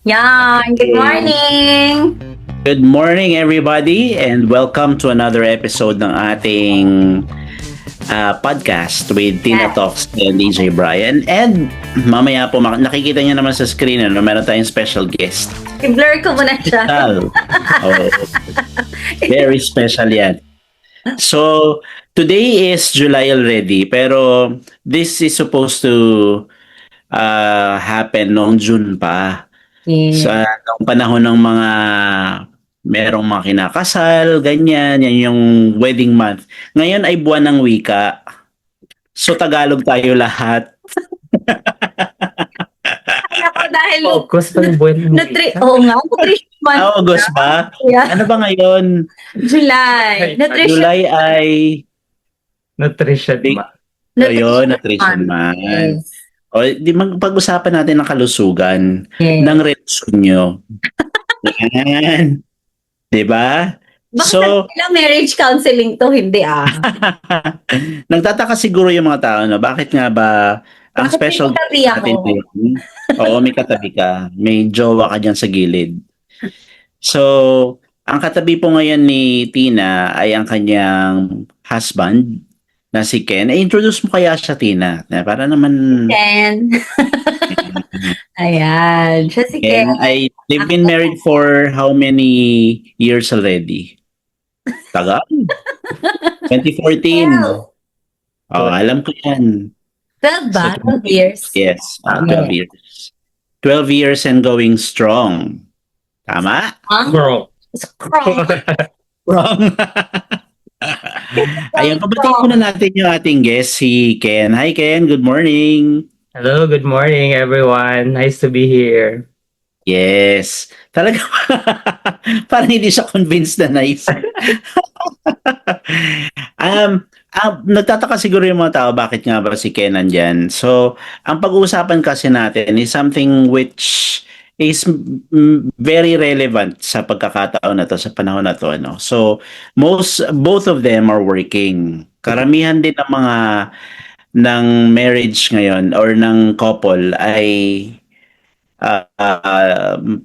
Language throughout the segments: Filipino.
Yan, good morning! Good morning everybody and welcome to another episode ng ating podcast with Tina Yes. Talks and DJ Brian. And mamaya po nakikita niyo naman sa screen meron tayong special guest. I-blur ko muna siya. Oh, very special yan. So, today is July already pero this is supposed to happen noong June pa. Yes. Sa nung panahon ng mga merong mga kinakasal, ganyan, yan yung wedding month. Ngayon ay buwan ng wika. So Tagalog tayo lahat. Ako dahil August pa yung buwan ng Oo nga, nutrition month. August ba? Yeah. Ano ba ngayon? July. Nutrition. July ay nutrition Big- ma. yun, nutrition month. Yes. O, di pag-usapan natin ng kalusugan Yes. ng relasyon nyo. Yan. Diba? Bakit So, sila marriage counseling to? Hindi nagtataka siguro yung mga tao, no? Bakit nga ba ang Bakit special may katabi natin ako? ngayon? Oo, may katabi ka. May jowa ka dyan sa gilid. So, ang katabi po ngayon ni Tina ay ang kanyang husband na si Ken. Introduce mo kaya siya, Tina? Para naman Ken. Ayan. Siya si Ken Ken. they've been married for how many years already? Tagal? 2014. Well, Oh, alam ko yan. 12 ba? 12 years. Yes, 12 years. 12 years and going strong. Tama? Bro. Strong. Wrong. Ayun, pabatiin muna natin yung ating guest, si Ken. Hi Ken, good morning. Hello, good morning everyone. Nice to be here. Yes. Talaga parang hindi siya convinced na nice. Nagtataka siguro yung mga tao bakit nga ba si Ken nandyan. So, ang pag-uusapan kasi natin is something which is very relevant sa pagkakataon na to, sa panahon na to. No? So, both of them are working. Karamihan din ng mga ng marriage ngayon or ng couple ay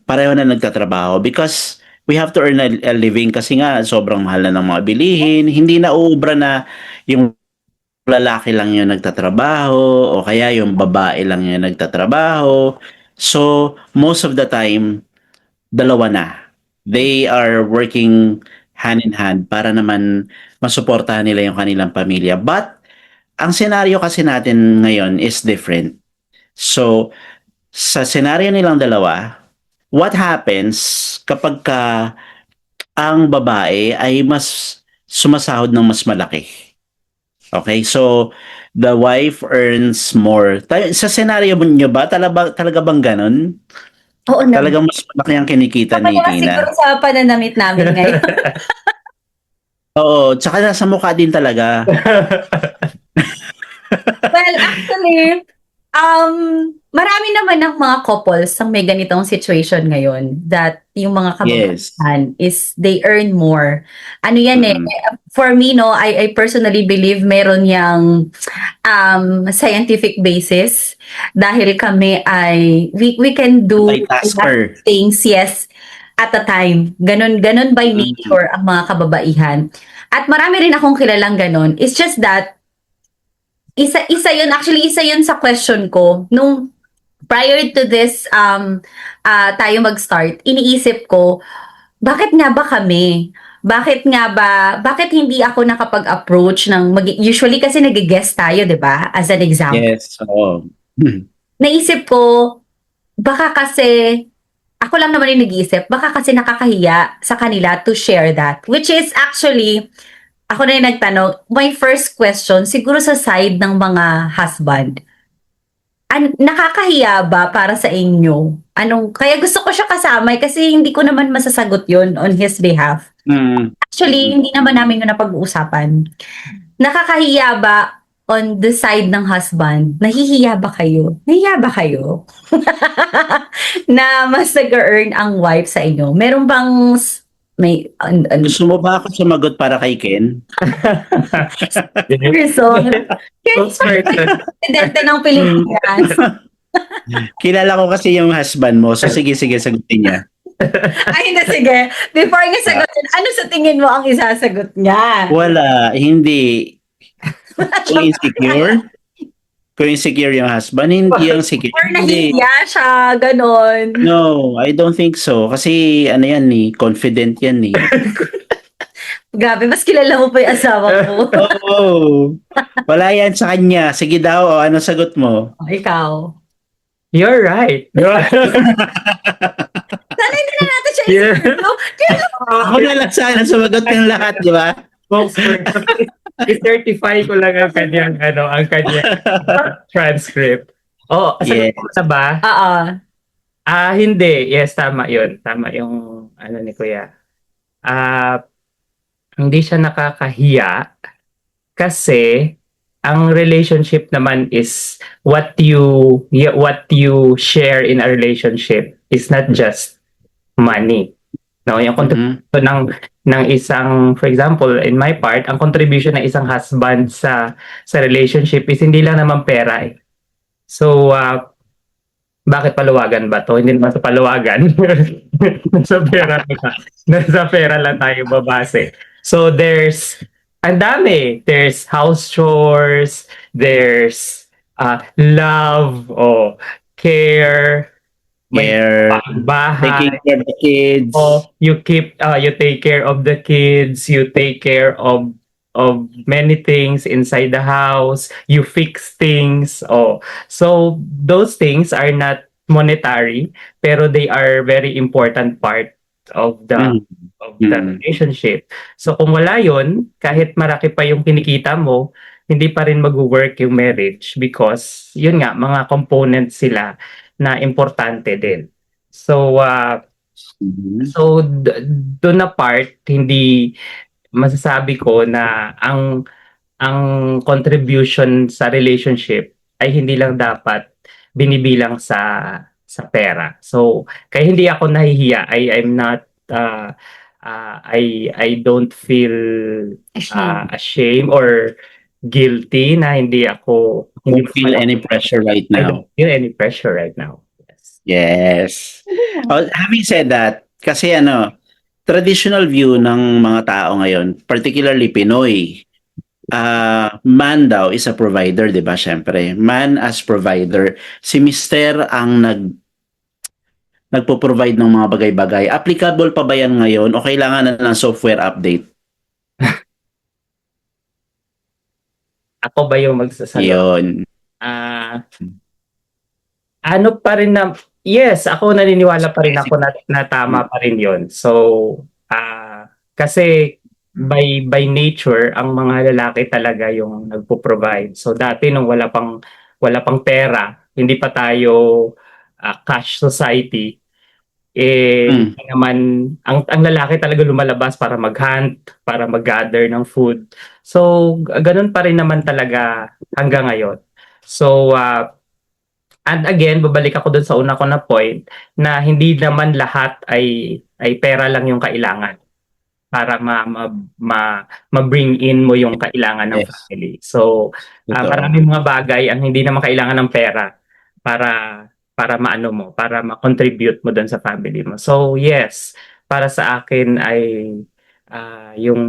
pareho na nagtatrabaho because we have to earn a living kasi nga sobrang mahal na ng mga bilihin. Hindi na uubra na yung lalaki lang yung nagtatrabaho o kaya yung babae lang yung nagtatrabaho. So, most of the time, dalawa na. They are working hand in hand para naman masuportahan nila yung kanilang pamilya. But, ang senaryo kasi natin ngayon is different. So, sa senaryo nilang dalawa, what happens kapag ang babae ay mas sumasahod ng mas malaki? Okay, so the wife earns more. Sa senaryo niyo ba, talaga bang ganun? Oo naman. Talagang mas malaki ang kinikita ni Kaya Tina. siguro sa pananamit namin ngayon. Oo, tsaka nasa mukha din talaga. Well, actually, marami naman ng mga couples ang may ganitong situation ngayon that yung mga Yes. kababaihan is they earn more. Ano yan for me, no, I personally believe meron yang scientific basis dahil kami ay, we can do Multitasker. things, yes, at a time. Ganon by nature ang mga kababaihan. At marami rin akong kilalang ganon. It's just that, isa yun sa question ko nung prior to this tayo mag-start, iniisip ko bakit nga ba kami? Bakit hindi ako nakapag-approach ng usually kasi nag-guest tayo, 'di ba? As an example. Yes, oo. Naisip ko baka kasi ako lang naman yung nag-iisip, baka kasi nakakahiya sa kanila to share that, which is actually ako na yung nagtanong, my first question, siguro sa side ng mga husband, nakakahiya ba para sa inyo? Kaya gusto ko siya kasama kasi hindi ko naman masasagot yun on his behalf. Actually, hindi naman namin yun napag-uusapan. Nakakahiya ba on the side ng husband? Nahihiya ba kayo? Nahihiya ba kayo? Na mas nag-earn ang wife sa inyo? Meron bang Gusto mo ba ako sumagot para kay Ken? person? Spokesperson. Presidente ng Pilipinas. Kilala ko kasi yung husband mo. So sige, sagutin niya. Ay, hindi, sige. Before niya sagutin, ano sa tingin mo ang isasagot niya? Wala, hindi. Kung insecure? Kung insecure yung husband, hindi yung secure. Or Hindi. nahihiya siya, ganon. No, I don't think so. Kasi ano yan eh, confident yan eh. Grabe, mas kilala mo pa yung asawa ko. Oo. Wala yan sa kanya. Sige daw, ano sagot mo? Ikaw. You're right. Sana hindi na natin siya Yeah. interview. Ako na lang sana sumagot ng lahat, di ba? I-certify ko lang ang kanyang transcript. Oh, sagot Yeah. ko na ba? Oo. Hindi. Yes, tama 'yun. Tama yung ano ni Kuya. Hindi siya nakakahiya kasi ang relationship naman is what you share in a relationship is not just money. No, yung Mhm. ng isang, for example, in my part, ang contribution ng isang husband sa relationship is hindi lang naman pera eh. So, bakit paluwagan ba to? Hindi naman sa paluwagan. Nasa pera lang. Nasa pera lang tayo babase. So, ang dami. There's house chores, there's love, care, may Care, bahay. taking care of the kids. You take care of the kids, you take care of many things inside the house, you fix things. So those things are not monetary, pero they are very important part of the Mm. relationship. So kung wala 'yon, kahit maraki pa yung kinikita mo, hindi pa rin mag-work yung marriage because yun nga, mga components sila na importante din. So Mhm. doon na part, hindi masasabi ko na ang contribution sa relationship ay hindi lang dapat binibilang sa pera. So kaya hindi ako nahihiya. I'm not I don't feel ashamed or guilty na hindi Don't feel any pressure right I now. don't feel any pressure right now. Yes. Yes. Having said that, kasi traditional view ng mga tao ngayon, particularly Pinoy, man daw is a provider, di ba? Siyempre, man as provider. Si Mister ang nagpo-provide ng mga bagay-bagay. Applicable pa ba yan ngayon o kailangan na ng software update? Ako ba yung magsasagot? Yun. Ano pa rin na, yes, ako naniniwala pa rin ako na tama pa rin yon. So, kasi by nature, ang mga lalaki talaga yung nagpo-provide. So, dati nung wala pang pera, hindi pa tayo cash society, naman, ang lalaki talaga lumalabas para mag-hunt, para mag-gather ng food. So, ganun pa rin naman talaga hanggang ngayon. So, and again, babalik ako dun sa una ko na point na hindi naman lahat ay pera lang yung kailangan para ma-bring in mo yung kailangan ng Yes. family. So, Totoo. maraming mga bagay ang hindi naman kailangan ng pera para para ma-contribute mo dun sa family mo. So, yes, para sa akin ay yung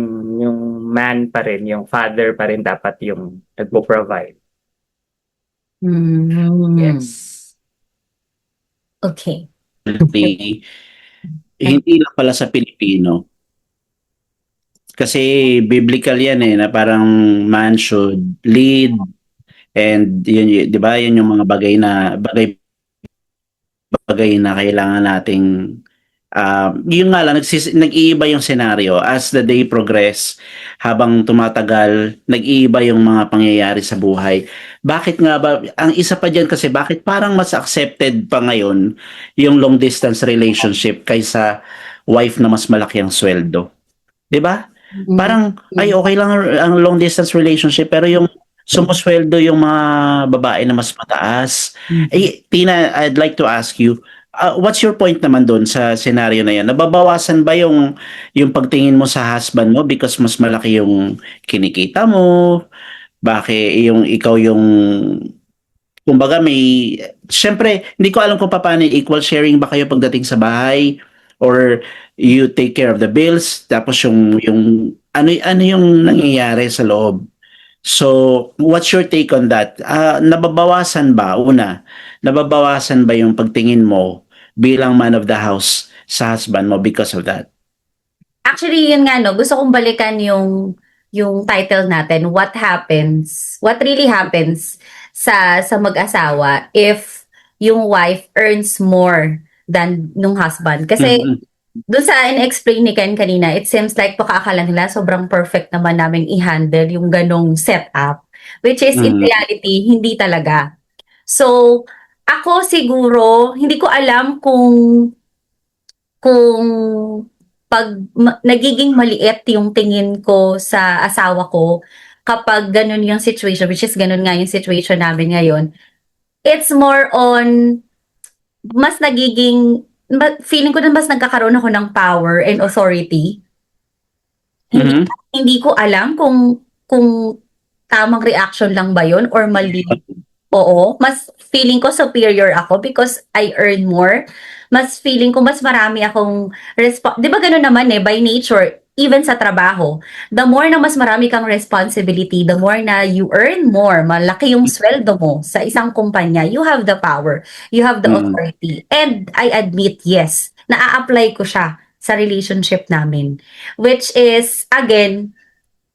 man pa rin, yung father pa rin dapat yung nagpo-provide. Yes. Okay. Hindi lang pala sa Pilipino. Kasi biblical yan na parang man should lead and yun, di ba, yun yung mga bagay na kailangan nating yun nga lang, nag-iiba yung senaryo as the day progress, habang tumatagal, nag-iiba yung mga pangyayari sa buhay. Bakit nga ba, ang isa pa dyan kasi, bakit parang mas accepted pa ngayon yung long distance relationship kaysa wife na mas malaki ang sweldo? Di ba? Parang, ay okay lang ang long distance relationship, pero yung sumusweldo yung mga babae na mas mataas. Tina, I'd like to ask you, what's your point naman doon sa scenario na yan? Nababawasan ba yung pagtingin mo sa husband mo because mas malaki yung kinikita mo? Bakit ikaw yung kumbaga syempre, hindi ko alam kung paano equal sharing ba kayo pagdating sa bahay or you take care of the bills tapos yung ano yung nangyayari sa loob. So, what's your take on that? Nababawasan ba yung pagtingin mo bilang man of the house sa husband mo because of that? Actually, yun nga, no, gusto kong balikan yung title natin, what really happens sa mag-asawa if yung wife earns more than nung husband. Kasi Mhm. doon sa in-explain ni Ken kanina, it seems like pakakala nila sobrang perfect naman namin i-handle yung ganong setup. Which is, in Mhm. reality, hindi talaga. So, ako siguro, hindi ko alam kung nagiging maliit yung tingin ko sa asawa ko kapag ganun yung situation, which is ganun nga yung situation namin ngayon. It's more on, feeling ko na mas nagkakaroon ako ng power and authority. Hindi, Mhm. hindi ko alam kung tamang reaction lang ba yun or mali. Oo, mas feeling ko superior ako because I earn more. Mas feeling ko mas marami akong 'di ba gano'n naman by nature, even sa trabaho, the more na mas marami kang responsibility, the more na you earn more, malaki yung sweldo mo sa isang kumpanya, you have the power, you have the Mhm. authority. And I admit, yes, naa-apply ko siya sa relationship namin. Which is, again,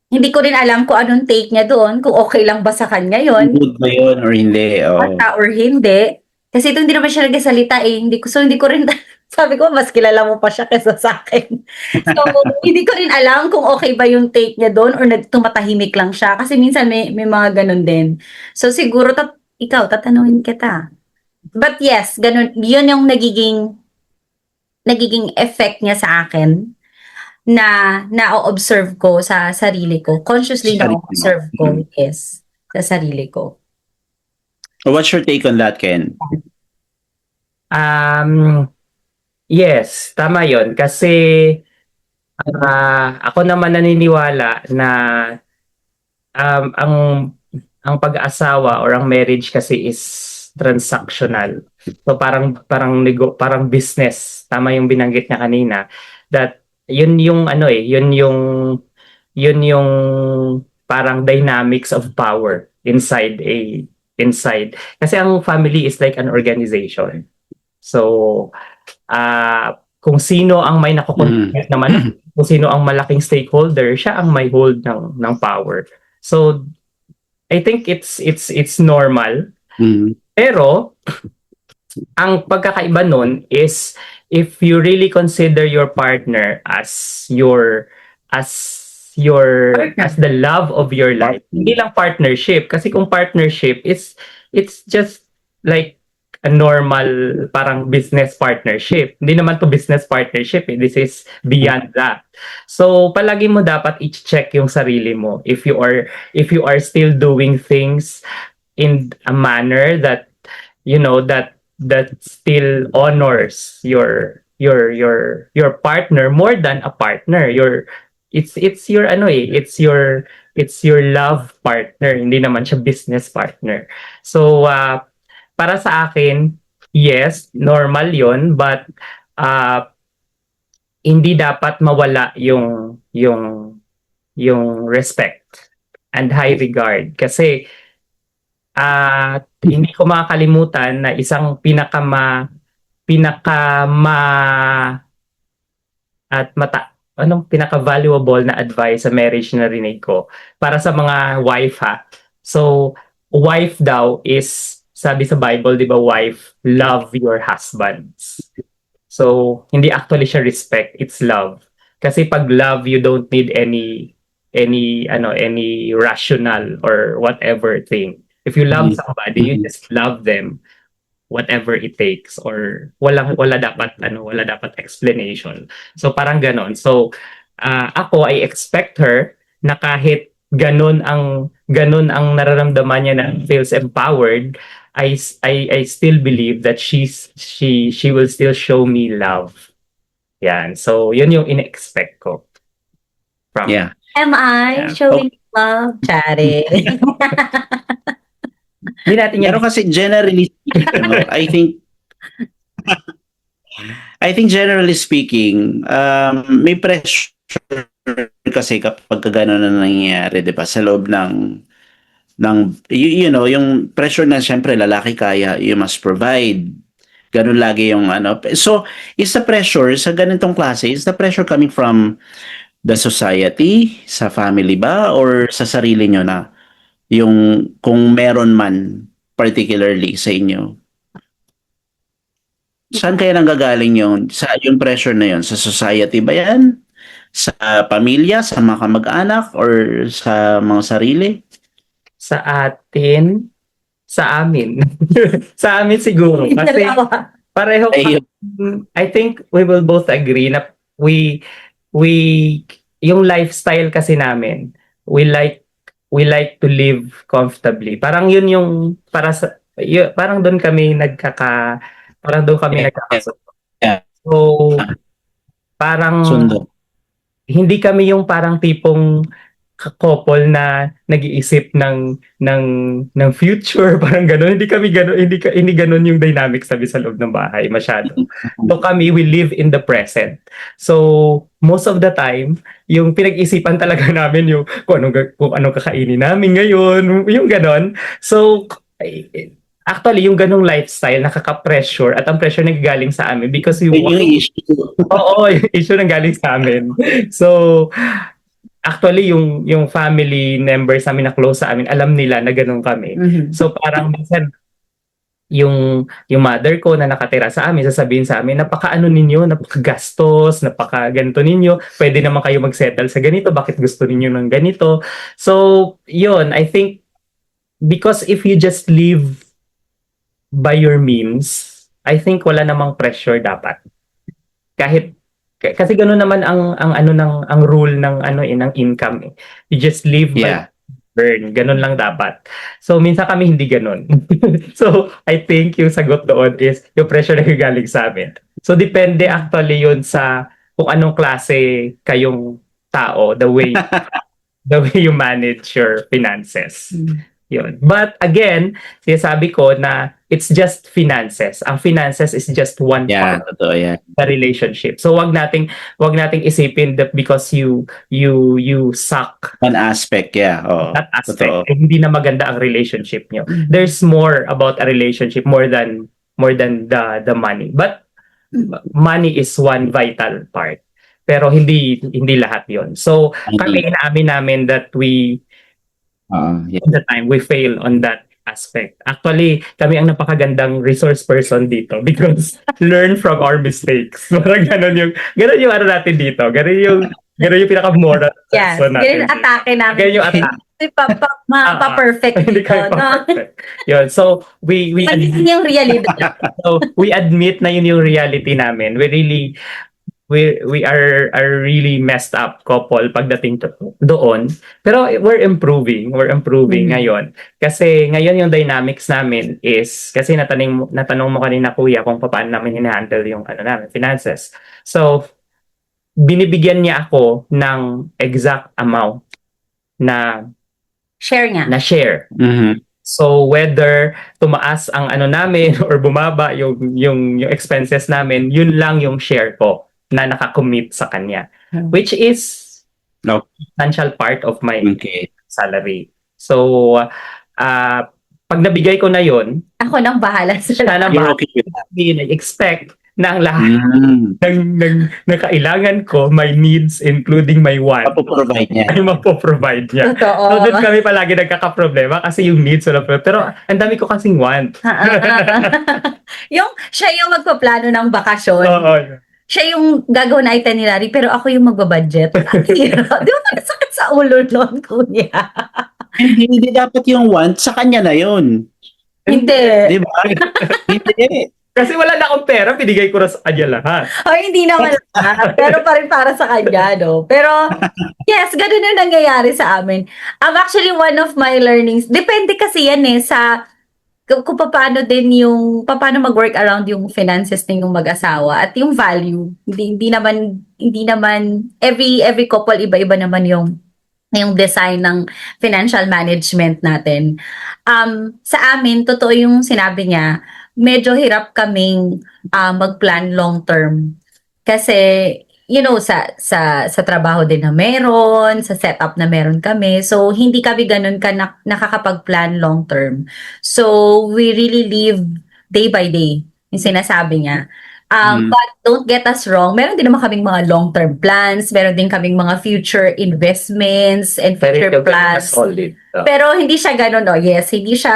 hindi ko rin alam kung anong take niya doon, kung okay lang ba sa kanya yon Good ba yun or hindi? Oo. bata or hindi. Kasi ito hindi naman siya nagsasalita hindi ko rin sabi ko mas kilala mo pa siya kaysa sa akin. So, hindi ko rin alam kung okay ba yung take niya doon or tumatahimik lang siya kasi minsan may mga ganun din. So, siguro ikaw tatanungin kita. But yes, ganun, yun yung nagiging effect niya sa akin na na-observe ko sa sarili ko. Consciously Sorry. na-observe ko, yes, sa sarili ko. What's your take on that, Ken? Yes, tama yon kasi ako naman naniniwala na um, ang ang pag-aasawa or ang marriage kasi is transactional. So parang business. Tama yung binanggit niya kanina that yun yung yun yung parang dynamics of power inside kasi ang family is like an organization. So kung sino ang may Mhm. nakokontribute naman, kung sino ang malaking stakeholder, siya ang may hold ng power. So I think it's normal. Mhm. Pero ang pagkakaiba nun is if you really consider your partner as the love of your life. Hindi lang partnership kasi kung partnership it's just like a normal parang business partnership. Hindi naman to business partnership. This is beyond that. So palagi mo dapat i-check yung sarili mo if you are still doing things in a manner that that still honors your partner more than a partner. It's your it's your love partner, hindi naman siya business partner. So para sa akin, yes, normal 'yon, but uh, hindi dapat mawala yung respect and high regard kasi hindi ko makakalimutan na isang pinakama at pinaka-valuable na advice sa marriage na narinig ko para sa mga wife ha. So, wife daw is, sabi sa Bible, di ba, wife, love your husbands. So, hindi actually siya respect, it's love. Kasi pag love, you don't need any rational or whatever thing. If you love somebody, you just love them whatever it takes or wala dapat explanation. So parang ganon. So ako I expect her na kahit ganun ang nararamdaman niya na feels empowered, I still believe that she will still show me love. Yan. So yun yung in-expect ko from Yeah. Am I Yeah. showing love? Chare. Hindi natin yan. Pero kasi generally speaking, no, generally speaking, may pressure kasi kapag gano'n na nangyayari, 'di ba? Sa loob you know, yung pressure na siyempre lalaki kaya, you must provide. Ganun lagi yung ano. So, is the pressure sa ganitong klase, is the pressure coming from the society, sa family ba, or sa sarili nyo na yung kung meron man particularly sa inyo? Saan kaya nanggagaling yun? Sa yung pressure na yun? Sa society ba yan? Sa pamilya, sa mga kamag-anak, or sa mga sarili? Sa atin, sa amin. Sa amin siguro. Kasi Dalawa. pareho, Ayun. I think we will both agree na we yung lifestyle kasi namin, we like to live comfortably. Parang yun yung parang doon kami nagkakasundo. Yeah. So parang Sundo. hindi kami yung parang tipong couple na nag-iisip ng future, parang gano'n. Hindi kami gano'n, hindi gano'n yung dynamics sabi sa loob ng bahay masyado. So kami, we live in the present. So most of the time, yung pinag-isipan talaga namin yung kung anong kakainin namin ngayon, yung gano'n. So actually, yung ganong lifestyle nakaka-pressure at ang pressure nagagaling sa amin because we Yun yung issue. Oo, yung issue nang galing sa amin. So, actually, yung family members namin na close sa amin, alam nila na ganun kami. Mhm. So, parang minsan, yung mother ko na nakatira sa amin, sasabihin sa amin, napaka-ano ninyo, napaka-gastos, napaka-ganito ninyo, pwede naman kayo mag-settle sa ganito, bakit gusto ninyo ng ganito? So, yun, I think, because if you just live by your means, I think wala namang pressure dapat. Kasi gano'n naman ang rule ng income eh. You just live by Yeah. earn. Ganun lang dapat. So minsan kami hindi ganun. So I think yung sagot doon is yung pressure na galing sa amin. So depende actually yun sa kung anong klase kayong tao, the way you manage your finances. Yun. But again, sinasabi ko na it's just finances. Ang finances is just one Yeah, part totoo yan. of the relationship. So wag nating isipin that because you suck One aspect, yeah. Oo, that totoo. aspect, hindi na maganda ang relationship nyo. There's more about a relationship more than the money. But money is one vital part. Pero hindi lahat 'yon. So kami inaamin namin that Yeah. all the time we fail on that aspect. Actually, kami ang napakagandang resource person dito because learn from our mistakes. Parang ganun yung ano natin dito. Ganun yung pinaka-moral Yes, lesson natin. ganun atake namin. Ganun yung atake. Pa-perfect Hindi dito, kami no? perfect. Yun. So, we Magiging yung realidad. so we admit na yun yung reality namin. We are really messed up couple pagdating doon. Pero we're improving ngayon. Kasi ngayon yung dynamics namin is kasi natanong mo kanina kuya kung paano namin hinahandle yung namin finances. So binibigyan niya ako ng exact amount na Share nga. share. Mhm. So whether tumaas ang namin or bumaba yung expenses namin, yun lang yung share ko na nakakommit sa kanya, which is No. essential part of my Okay. salary. So pag nabigay ko na yun, Ako nang bahala siya sa na You're okay with that. expect na ang lahat Mm. ng kailangan ko, my needs including my want, Mapoprovide niya. ay mapoprovide niya. Totoo. So doon kami palagi nagkakaproblema kasi yung needs wala pa. Pero ang dami ko kasing want. Yung siya yung magpaplano ng bakasyon. Oo. Siya yung gagawin na itinerary, pero ako yung magbabudget. Di ba? Sakit sa ulo nun, kuya. Hindi dapat yung want sa kanya na yun. Hindi. Di ba? Hindi. Kasi wala na akong pera, pinigay ko na sa kanya lahat. O, hindi naman lahat, pero pa rin para sa kanya, no? Pero, yes, ganun yung nangyayari sa amin. Actually, one of my learnings, depende kasi yan sa kung paano din paano mag-work around yung finances ng yung mag-asawa at yung value. Hindi naman every couple iba-iba naman yung design ng financial management natin. Sa amin, totoo yung sinabi niya, medyo hirap kaming mag-plan long term. Kasi, sa trabaho din na meron, sa setup na meron kami. So, hindi kami ganun ka nakakapag-plan long term. So, we really live day by day, yung sinasabi niya. But don't get us wrong, meron din naman kaming mga long-term plans, meron din kaming mga future investments and future Pero ito plans. solid. Pero hindi siya ganun, yes, hindi siya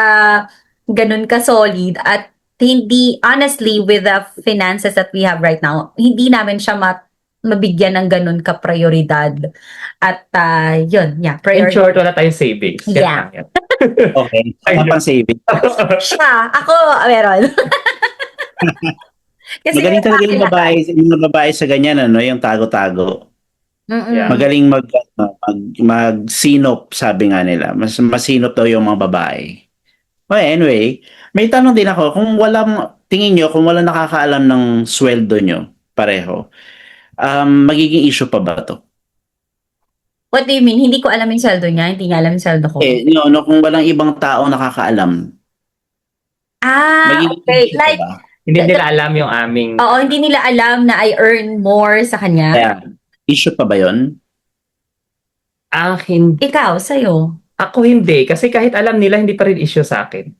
ganun ka-solid at hindi, honestly, with the finances that we have right now, hindi namin siya mabigyan ng ganun ka-prioridad. At yun, In priority. short, wala tayong savings. Yan Yeah. lang yan. Okay. Ano pang saving? Siya, ako, meron. Kasi Magaling talaga yung babae sa ganyan, yung tago-tago. Mm-mm. Magaling mag-sinop, sabi nga nila. Mas masinop daw yung mga babae. Well, anyway, may tanong din ako, tingin nyo, kung walang nakakaalam ng sweldo nyo, pareho, magiging issue pa ba to? What do you mean? Hindi ko alam yung sweldo niya, hindi niya alam yung sweldo ko. Kung walang ibang tao nakakaalam, magiging Okay. issue pa Like, ba? Hindi nila alam yung aming... oo, hindi nila alam na I earn more sa kanya. Kaya, issue pa ba yun? Ikaw, sa'yo. Ako hindi. Kasi kahit alam nila, hindi pa rin issue sa akin.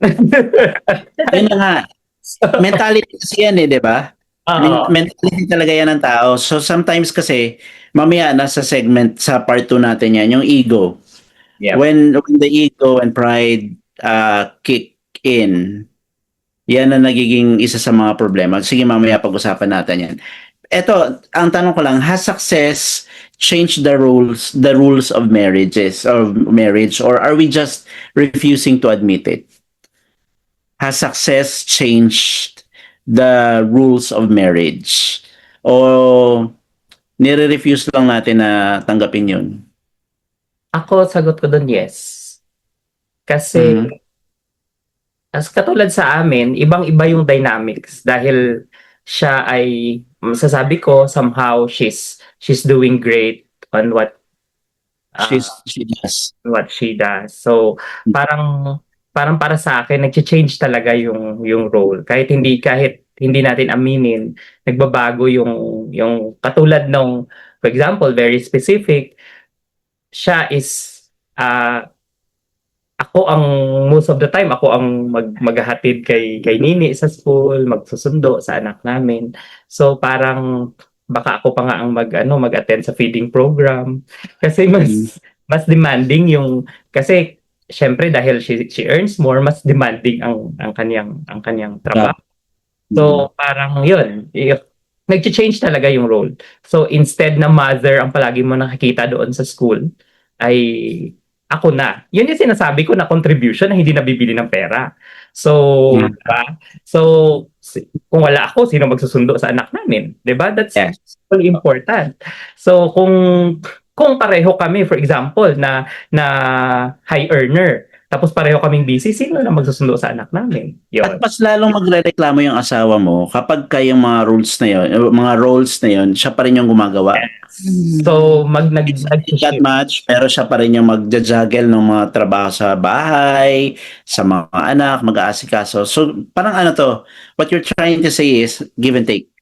Ayun na nga. Mentality kasi yan di ba? Oo. Mentality talaga yan ng tao. So sometimes kasi, mamaya nasa segment sa part 2 natin yan, yung ego. Yep. When the ego and pride kick in, yan ang nagiging isa sa mga problema. Sige, mamaya pag-usapan natin yan. Eto, ang tanong ko lang, has success changed the rules of marriage, or are we just refusing to admit it? Has success changed the rules of marriage? O nire-refuse lang natin na tanggapin yun? Ako, sagot ko dun yes. Kasi, as katulad sa amin, ibang-iba yung dynamics dahil siya ay, masasabi ko, somehow she's doing great on what She does. she does. So, parang para sa akin, nag-change talaga yung role. Kahit hindi natin aminin, nagbabago yung katulad nung, for example, very specific, siya is ako ang most of the time ako ang maghahatid kay Nini sa school, magsusundo sa anak namin. So parang baka ako pa nga ang mag-attend sa feeding program kasi mas demanding yung kasi syempre dahil she earns more, mas demanding ang kanyang trabaho. So parang yun, nag-change talaga yung role. So instead na mother ang palagi mo nakikita doon sa school, ay ako na. Yun yung sinasabi ko na contribution na hindi nabibili ng pera. So, diba? So, kung wala ako, sino magsusundo sa anak namin? Diba? That's really important. So, kung pareho kami, for example, na high earner, tapos pareho kaming busy, sino na magsusundo sa anak namin? Yun. At mas lalong magrereklamo yung asawa mo kapag kayong mga roles na yun, siya pa rin yung gumagawa. So, That much, pero siya pa rin yung magja-juggle ng mga trabaho sa bahay, sa mga anak, mag-aasikaso. So, parang what you're trying to say is give and take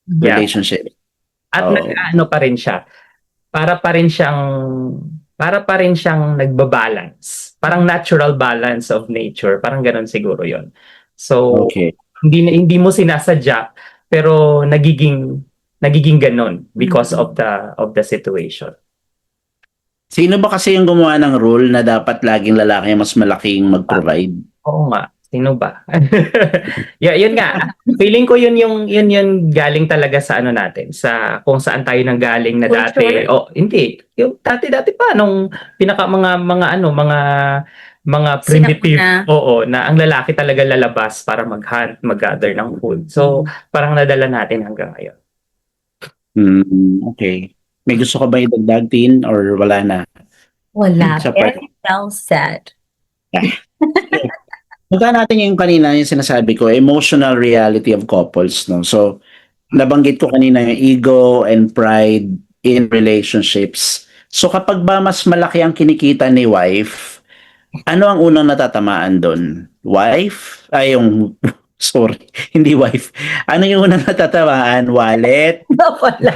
relationship. At pa rin siya. Para pa rin siyang nagbabalance. Parang natural balance of nature. Parang ganun siguro yon. So, hindi mo sinasadya, pero nagiging ganun because of the situation. Sino ba kasi yung gumawa ng rule na dapat laging lalaki ang mas malaking mag-provide? Oo nga. Sino ba? Yun nga. Feeling ko yun galing talaga sa natin, sa kung saan tayo nang galing na dati. Hindi. Yung dati pa nung mga primitive. Oo, na ang lalaki talaga lalabas para mag-hunt, mag-gather ng food. So, parang nadala natin hanggang ngayon. Okay. May gusto ka ba idagdag, Tin, or wala na? Wala. Very well said. Punta natin yung kanina, yung sinasabi ko, emotional reality of couples. No? So, nabanggit ko kanina yung ego and pride in relationships. So, kapag ba mas malaki ang kinikita ni wife, Ano ang unang natatamaan doon? Wife? Ay, yung sorry, hindi wife. Ano yung unang natatamaan? Wallet? Wala.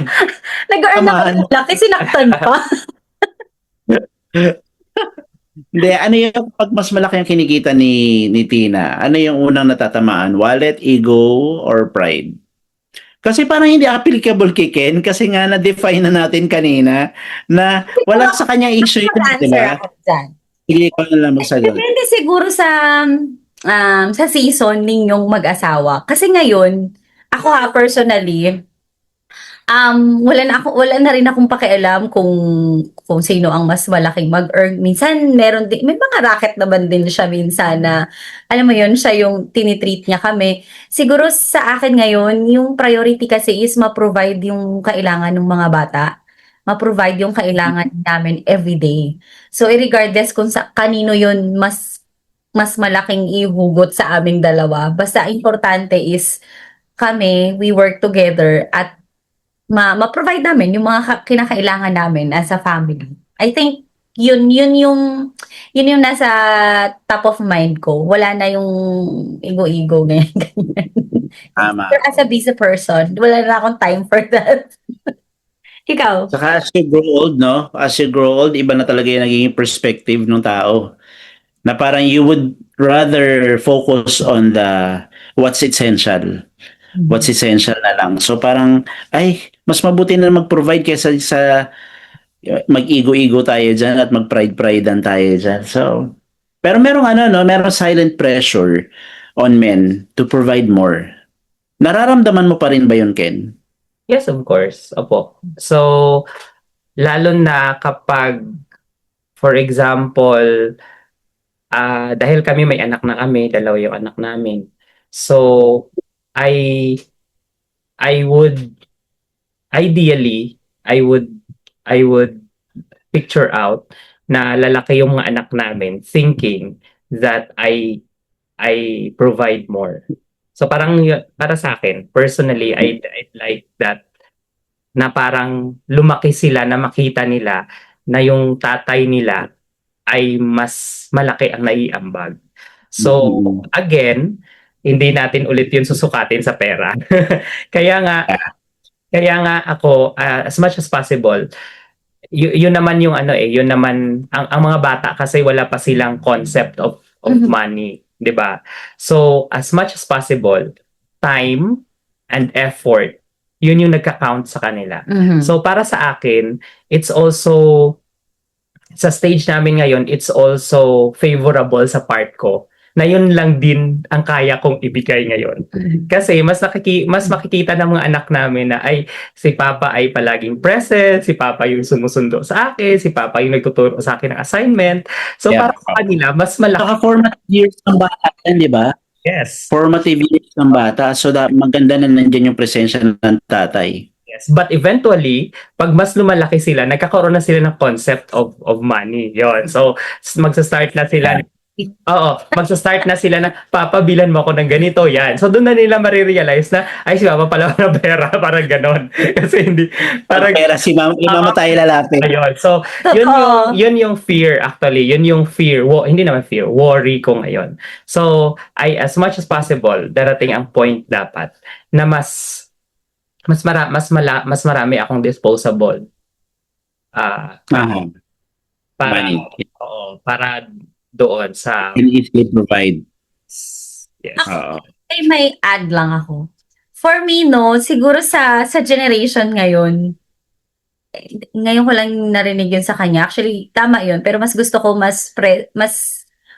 Nag-earn ako Tamaan ng laki, sinaktan pa. Hindi, ano yung pag mas malaki ang kinikita ni Tina, ano yung unang natatamaan? Wallet, ego, or pride? Kasi parang hindi applicable kay Ken kasi nga na-define na natin kanina na wala sa kanya issue yun, di Mag-answer ba? ako dyan. Sige ko na lang magsagot. Depende siguro sa season ninyong mag-asawa. Kasi ngayon, ako personally, wala na rin akong pakialam kung sino ang mas malaking mag-earn. Minsan meron din, may mga racket naman din siya minsan na alam mo yun, siya yung tinitreat niya kami. Siguro sa akin ngayon, yung priority kasi is ma-provide yung kailangan ng mga bata. Ma-provide yung kailangan namin everyday. So, regardless kung sa kanino yun mas malaking ihugot sa aming dalawa. Basta importante is we work together at ma-provide namin yung mga kinakailangan namin as a family. I think yun yung nasa top of mind ko. Wala na yung ego-ego na yan, ganyan. Tama. Pero as a busy person, wala na akong time for that. Ikaw? Saka as you grow old, no? As you grow old, iba na talaga yung naging perspective ng tao. Na parang you would rather focus on what's essential. What's essential na lang. So parang, ay, mas mabuti na mag-provide kaysa sa mag-ego-ego tayo dyan at mag-pride-pridean tayo dyan. So, pero merong silent pressure on men to provide more. Nararamdaman mo pa rin ba yun, Ken? Yes, of course. Opo. So, lalo na kapag, for example, dahil kami may anak na kami, dalawa yung anak namin. So, I I would ideally I would picture out na lalaki yung mga anak namin thinking that I provide more. So parang para sa akin, personally, I'd like that na parang lumaki sila na makita nila na yung tatay nila ay mas malaki ang naiambag. So, again, hindi natin ulit yun susukatin sa pera. Kaya nga, kaya nga ako, as much as possible, yun naman yung yun naman, ang mga bata kasi wala pa silang concept of money, di ba? So, as much as possible, time and effort, yun yung nagka-count sa kanila. So, para sa akin, it's also sa stage namin ngayon, it's also favorable sa part ko na yun lang din ang kaya kong ibigay ngayon. Kasi mas makikita ng mga anak namin na ay si Papa ay palaging present, si Papa yung sumusundo sa akin, si Papa yung nagtuturo sa akin ng assignment. So Yeah. para sa kanila, mas malaki. Saka formative years ng bata yan, di ba? Yes. Formative years ng bata. So, maganda na nandiyan yung presensya ng tatay. Yes. But eventually, pag mas lumalaki sila, nagkakaroon na sila ng concept of money. Yon. So, magsa-start na sila. Magsa-start na sila na, Papa, bilan mo ako ng ganito, yan. So, doon na nila marirealize na, ay, si Papa pala na pera, parang ganon. Kasi hindi, parang, Pera si mama tayo lalapit. ayun. So, yun yung fear, actually. Yun yung fear. Hindi naman fear, worry ko ngayon. So, as much as possible, darating ang point dapat na mas marami akong disposable. Para, Money. para doon sa Can easily provide. yes. Oo. May add lang ako. For me, no, siguro sa generation ngayon ko lang narinig yun sa kanya. Actually, tama yun. Pero mas gusto ko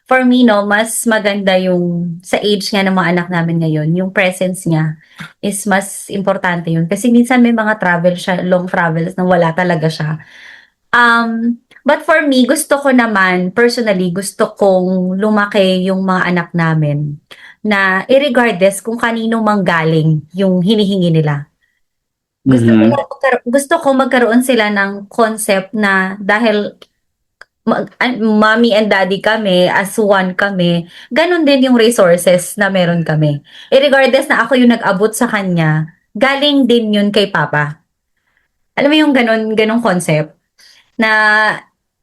for me, no, mas maganda yung sa age nga ng mga anak namin ngayon, yung presence niya is mas importante yun. Kasi minsan may mga long travels na wala talaga siya. But for me, personally, gusto kong lumaki yung mga anak namin na irregardless kung kanino manggaling yung hinihingi nila. Gusto ko magkaroon sila ng concept na dahil mommy and daddy kami, as one kami, ganun din yung resources na meron kami. Irregardless na ako yung nag-abot sa kanya, galing din yun kay Papa. Alam mo yung ganun concept? Na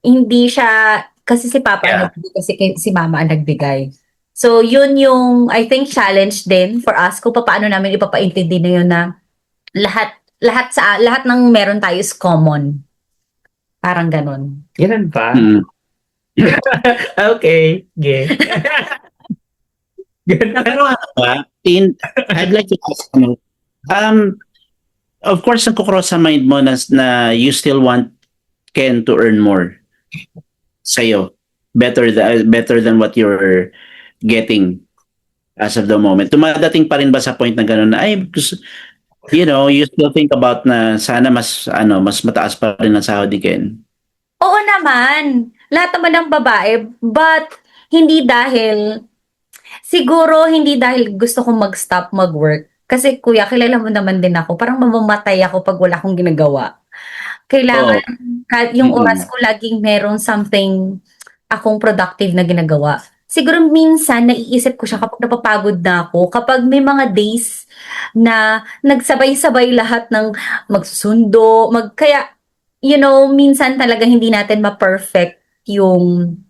hindi siya kasi si Papa ang Yeah. nagbigay, kasi si Mama ang nagbigay. So, yun yung, I think, challenge din for us kung paano namin ipapaintindi na yun na lahat ng meron tayo is common. Parang ganun. Ganun ba? Mm. Okay. Okay. Ganun. Pero ano ba, I'd like to ask of course, nagko-cross sa mind mo na you still want Ken to earn more sa'yo. Better than what you're getting as of the moment. Tumadating pa rin ba sa point na gano'n na, you still think about na sana mas mataas pa rin ang sahod ni Ken? Oo naman. Lahat naman ng babae. But, siguro hindi dahil gusto kong mag-stop mag-work. Kasi kuya, kilala mo naman din ako. Parang mamamatay ako pag wala akong ginagawa. Kailangan, kahit yung oras ko laging meron something akong productive na ginagawa. Siguro minsan naiisip ko siya kapag napapagod na ako, kapag may mga days na nagsabay-sabay lahat ng magsusundo, kaya, minsan talaga hindi natin ma-perfect yung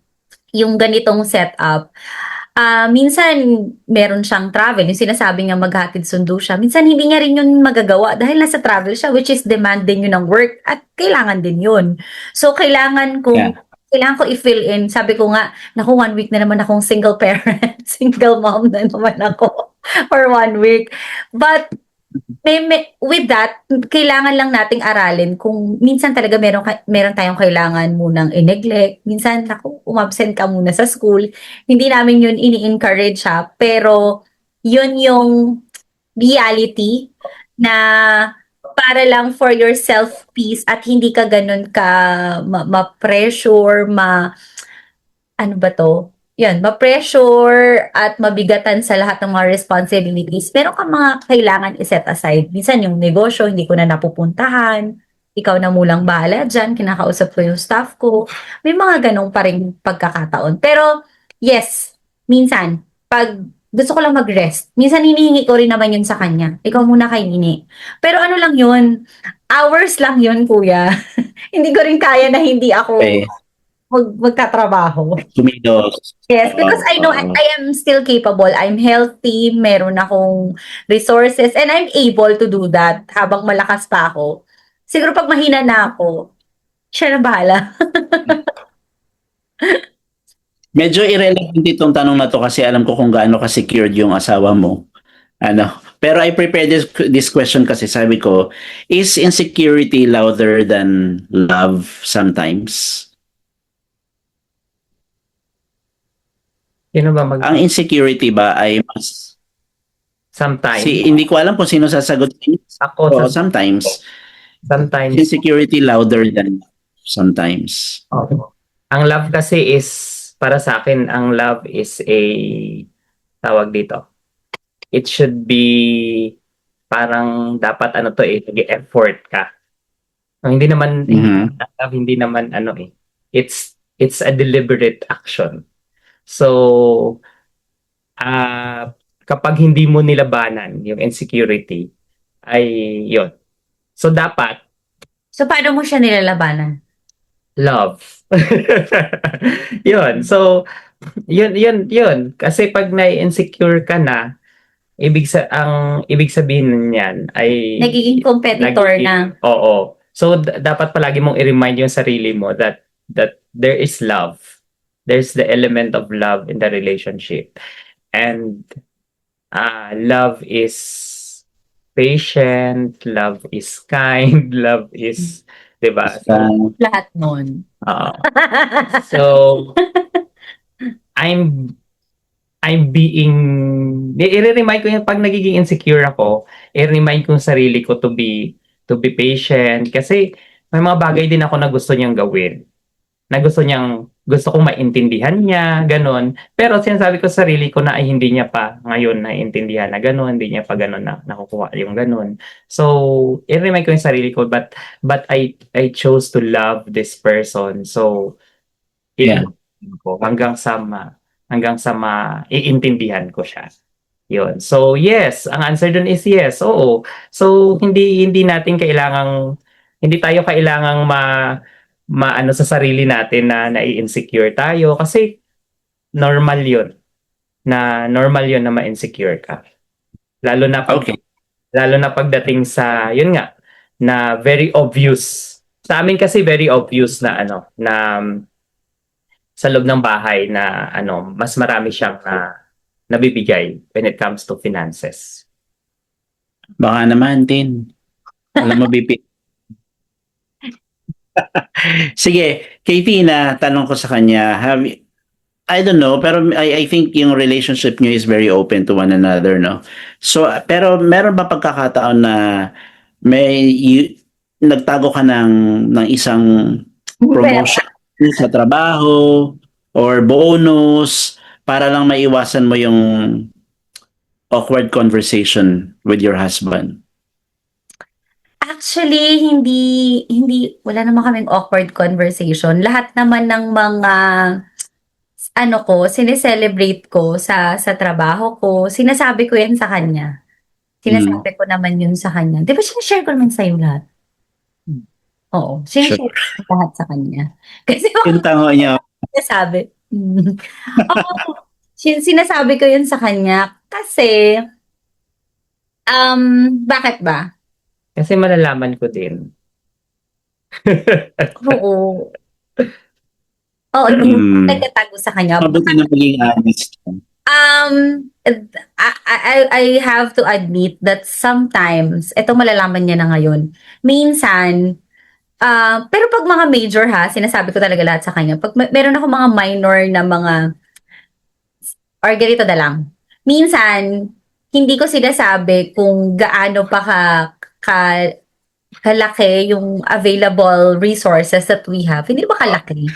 ganitong setup. Minsan meron siyang travel, yung sinasabi nga maghatid sundo siya. Minsan hindi niya rin yun magagawa dahil nasa travel siya, which is demand din yun ng work at kailangan din yun. So kailangan ko i-fill in. Sabi ko nga, naku, 1 week na naman akong single parent, single mom na naman ako for 1 week. But with that, kailangan lang nating aralin kung minsan talaga meron tayong kailangan munang i-neglect. Minsan, naku, umabsent ka muna sa school. Hindi namin yun ini-encourage ha. Pero, yun yung reality na para lang for your self-peace at hindi ka ganun ka ma-pressure, ano ba to? Yan, ma-pressure at mabigatan sa lahat ng mga responsibilities. Meron kang mga kailangan i-set aside. Minsan yung negosyo, hindi ko na napupuntahan. Ikaw na mulang bahala dyan. Kinakausap ko yung staff ko. May mga ganong pa rin pagkakataon. Pero, yes, minsan, pag gusto ko lang mag-rest, minsan hinihingi ko rin naman yun sa kanya. Ikaw muna kay Nini. Pero ano lang yun, hours lang yun, kuya. Hindi ko rin kaya na hindi ako Okay. magtatrabaho. Kumilos. Yes, because I know I am still capable. I'm healthy, meron akong resources, and I'm able to do that habang malakas pa ako. Siguro pag mahina na ako, siya na bahala. Medyo irrelevant itong tanong na to kasi alam ko kung gaano ka-secured yung asawa mo. Pero I prepared this question kasi sabi ko, is insecurity louder than love sometimes? Sino ba Ang insecurity ba ay mas... sometimes? hindi ko alam kung sino sasagot. Ako, Sometimes. sometimes. Insecurity louder than sometimes. Oo. Ang love kasi is, para sa akin, ang love is tawag dito. It should be, parang dapat nag-effort ka. Hindi naman, hindi naman it's a deliberate action. So, kapag hindi mo nilabanan yung insecurity, ay yun. So, dapat, So, paano mo siya nilalabanan? love. Yun. So, yun. Kasi pag na-insecure ka na, ang ibig sabihin niyan ay Nagiging competitor na. Oo. So dapat palagi mong i-remind yung sarili mo that there is love. There's the element of love in the relationship. And love is patient, love is kind, love is, 'di ba? So, Lahat nun. so i-remind ko yung pag nagiging insecure ako, i-remind ko yung sarili ko to be patient kasi may mga bagay din ako na gusto niyang gawin. Na gusto kong maintindihan niya, ganun. Pero sinasabi ko sa sarili ko na ay hindi niya pa ngayon naiintindihan na ganun, hindi niya pa ganun na nakukuha yung ganun. So, i-remind ko yung sarili ko but I chose to love this person. So, ko hanggang sa maiintindihan ko siya. Yun. So, yes. Ang answer dun is yes. Oo. So, hindi tayo kailangang maano sa sarili natin na nai-insecure tayo kasi normal 'yun. Normal 'yun na ma-insecure ka. Lalo na Okay. pagdating sa yun nga na very obvious. Sa amin kasi very obvious na sa loob ng bahay na mas marami siyang nabibigay when it comes to finances. Baka naman, Tin. Alam mo, BP. Sige, kay Tina, tanong ko sa kanya, I don't know, pero I think yung relationship niyo is very open to one another, no? So, pero meron ba pagkakataon na nagtago ka ng isang promotion sa trabaho or bonus para lang maiwasan mo yung awkward conversation with your husband? Actually, hindi wala naman kaming awkward conversation. Lahat naman ng mga sineselebrate ko sa trabaho ko, sinasabi ko yan sa kanya. Sinasabi ko naman yun sa kanya. Di ba sinashare ko naman sa'yo lahat? Oo, sinashare ko lahat sa kanya. Kasi Yung tango niya, sinasabi. Oo, sinasabi ko yun sa kanya kasi, bakit ba? Kasi malalaman ko din. Oo. Oo, nagtatago sa kanya. mabuti na maging honest. I have to admit that sometimes, eto malalaman niya na ngayon, minsan, pero pag mga major sinasabi ko talaga lahat sa kanya. Pag meron ako mga minor na mga, or ganito na lang, minsan, hindi ko sinasabi kung gaano pa kalaki yung available resources that we have. Hindi ba kalaki?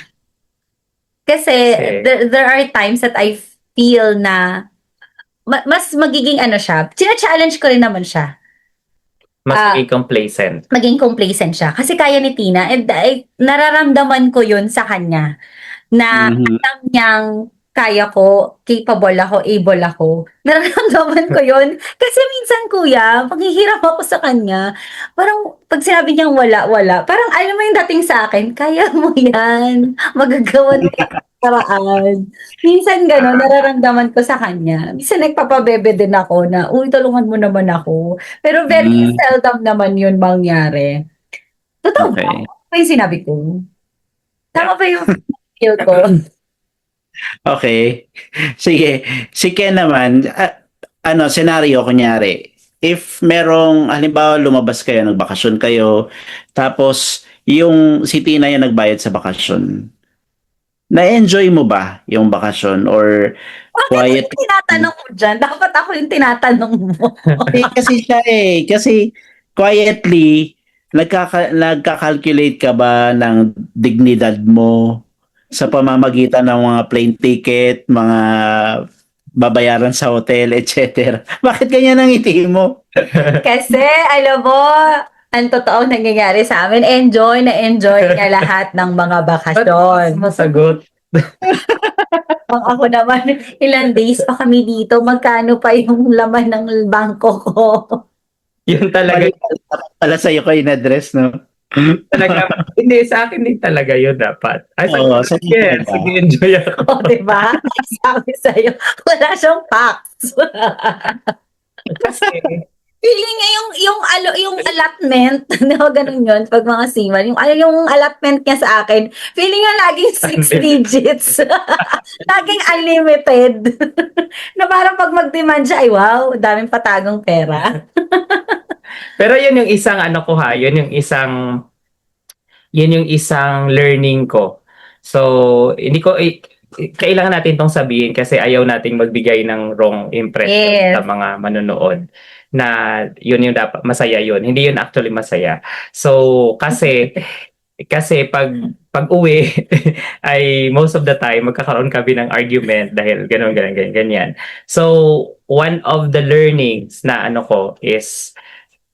Kasi there are times that I feel na mas magiging siya. Sina-challenge ko rin naman siya. Mas maging complacent. Maging complacent siya. Kasi kaya ni Tina, and nararamdaman ko yun sa kanya. Na alam niyang kaya ko, capable ako, able ako. Nararamdaman ko yun. Kasi minsan, kuya, paghihiram ako sa kanya, parang pag sinabi niyang wala, parang alam mo yung dating sa akin, kaya mo yan. Magagawa na yung paraan. Minsan gano'n, nararamdaman ko sa kanya. Minsan nagpapabebe din ako na, uy, tulungan mo naman ako. Pero very seldom naman yun mangyari. Totoo ba? Okay. Ano ba yung sinabi ko? Tama ba yung feel ko? Okay. Sige. Si Ken naman, senaryo, kunyari, if merong, halimbawa, lumabas kayo, nagbakasyon kayo, tapos, yung si Tina yung nagbayad sa bakasyon, na-enjoy mo ba yung bakasyon? Or quiet? Bakit yung tinatanong mo dyan? Dapat ako yung tinatanong mo. Kasi siya kasi quietly, nagka-calculate ka ba ng dignidad mo sa pamamagitan ng mga plane ticket, mga babayaran sa hotel, etc. Bakit ganyan ang ngiti mo? Kasi, alam mo, ang totoong nangyayari sa amin, enjoy niya lahat ng mga bakasyon. Masagot. Ako naman, ilang days pa kami dito, magkano pa yung laman ng bangko ko. Yun talaga. Pala sa'yo ko in-address, no? Talaga. Hindi, sa akin din talaga yun dapat. Ay, Oo, sa sige, iba. sige, enjoy ako. O, diba? Sabi sa'yo, wala siyang facts. Kasi, Feeling niya yung allotment, no, ganun yun, pag mga seaman, yung allotment niya sa akin, feeling niya laging 6 digits. Laging unlimited. Na parang pag mag-demand siya, ay wow, daming patagong pera. pero yun yung isang yun yung isang learning ko. So, hindi ko, kailangan natin tong sabihin kasi ayaw nating magbigay ng wrong impression sa mga manonood na yun yung dapat masaya yun. Hindi yun actually masaya. So, kasi pag uwi ay most of the time magkakaroon kami ng argument dahil ganyan. So, one of the learnings na ko is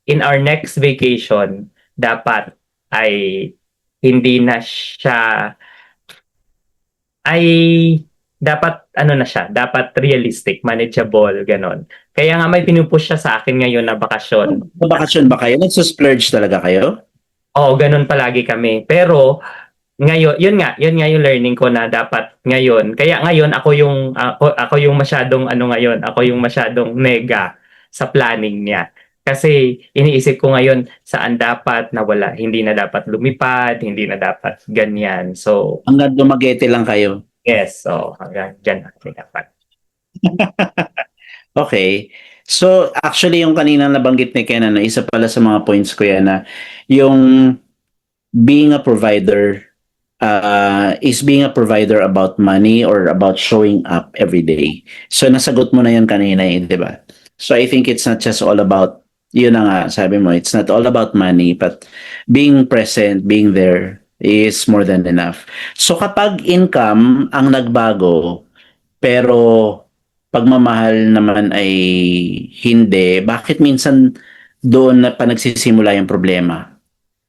in our next vacation dapat ay hindi na siya ay dapat dapat realistic, manageable, ganon. Kaya nga may pinupush siya sa akin ngayon na bakasyon. Sa bakasyon ba kayo? Nagsusplurge talaga kayo? Oo, ganon palagi kami. Pero ngayon, yun nga yung learning ko na dapat ngayon. Kaya ngayon ako yung masyadong ngayon, ako yung masyadong nega sa planning niya. Kasi iniisip ko ngayon saan dapat nawala, hindi na dapat lumipad, hindi na dapat ganyan. So, Hanggang dumagete lang kayo. yes, so hanggang dyan natin dapat. Okay. So, actually, yung kanina nabanggit ni Ken, isa pala sa mga points ko yan na yung being a provider is being a provider about money or about showing up every day. So, nasagot mo na yun kanina, di ba? So, I think it's not just all about, yun na nga, sabi mo, it's not all about money, but being present, being there is more than enough. So, kapag income ang nagbago, pero pagmamahal naman ay hindi, bakit minsan doon na pa nagsisimula yung problema?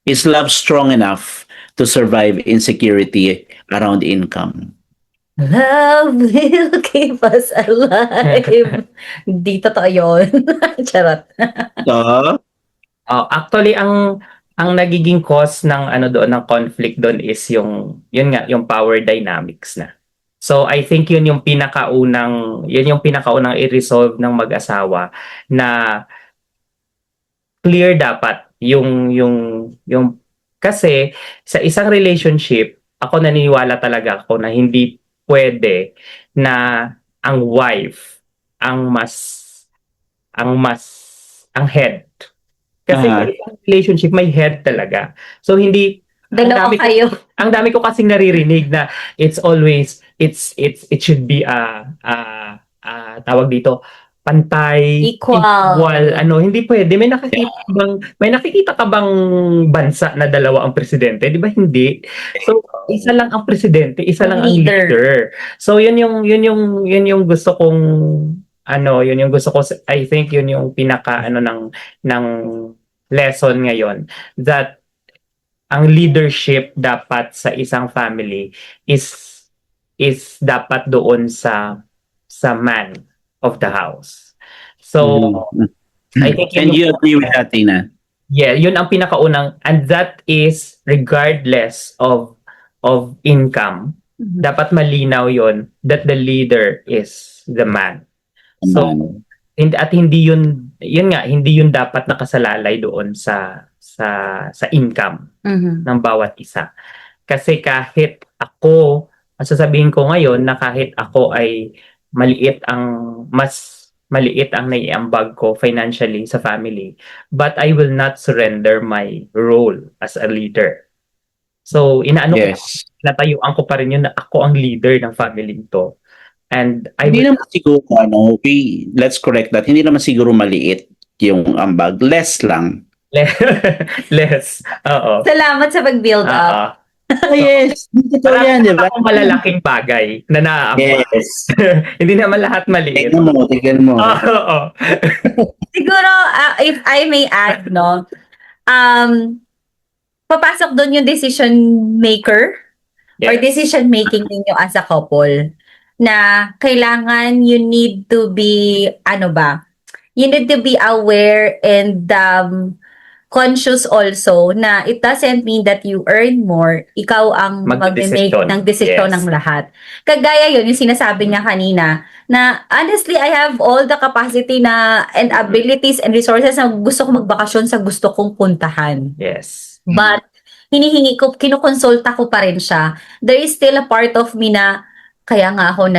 Is love strong enough to survive insecurity around income? Love will keep us alive. Hindi totoo yun. Charot. So, Actually, ang nagiging cause ng ng conflict doon is yun nga, yung power dynamics na. So I think yun yung pinakaunang i-resolve ng mag-asawa na clear dapat yung kasi sa isang relationship, ako naniniwala talaga ako na hindi pwede na ang wife ang ang head. Kasi Aha. sa isang relationship may head talaga. So hindi Dalawa dami ko- kayo. ang dami ko kasing naririnig na it should be tawag dito pantay, Equal. hindi pwede. May nakikita ka bang bansa na dalawa ang presidente? Di ba hindi? So, isa lang ang presidente, isa lang ang Leader. leader. So, yun yung gusto kong yun yung gusto ko, I think yun yung pinaka ng lesson ngayon, that ang leadership dapat sa isang family is dapat doon sa man of the house. So, I think and you agree with that, Tina? yeah, yun ang pinakaunang, and that is regardless of income. Dapat malinaw yon that the leader is the man. So, hindi yun dapat nakasalalay doon sa income ng bawat isa. Kasi kahit ako, sasabihin ko ngayon na kahit ako ay mas maliit ang naiambag ko financially sa family, but I will not surrender my role as a leader. So, Yes. natayuan ko pa rin yun na ako ang leader ng family to. And I Hindi will naman siguro, let's correct that. Hindi naman siguro maliit yung ambag. Less lang. less. Oo. Salamat sa pag-build up. Yes. Totoo yan, di ba? Akong malalaking bagay na naaambag. Yes. Hindi naman lahat maliit. Tignan mo. Oo. Siguro, if I may add, no, papasok doon yung decision maker or Yes. decision making ninyo as a couple na kailangan you need to be you need to be aware and conscious also na it doesn't mean that you earn more, ikaw ang mag-make Magdedesisyon. ng desisyon Yes. ng lahat. Kagaya yun, yung sinasabi niya kanina, na honestly, I have all the capacity and abilities and resources na gusto kong magbakasyon sa gusto kong puntahan. Yes. But, kinukonsulta ko pa rin siya. There is still a part of me na, kaya nga ako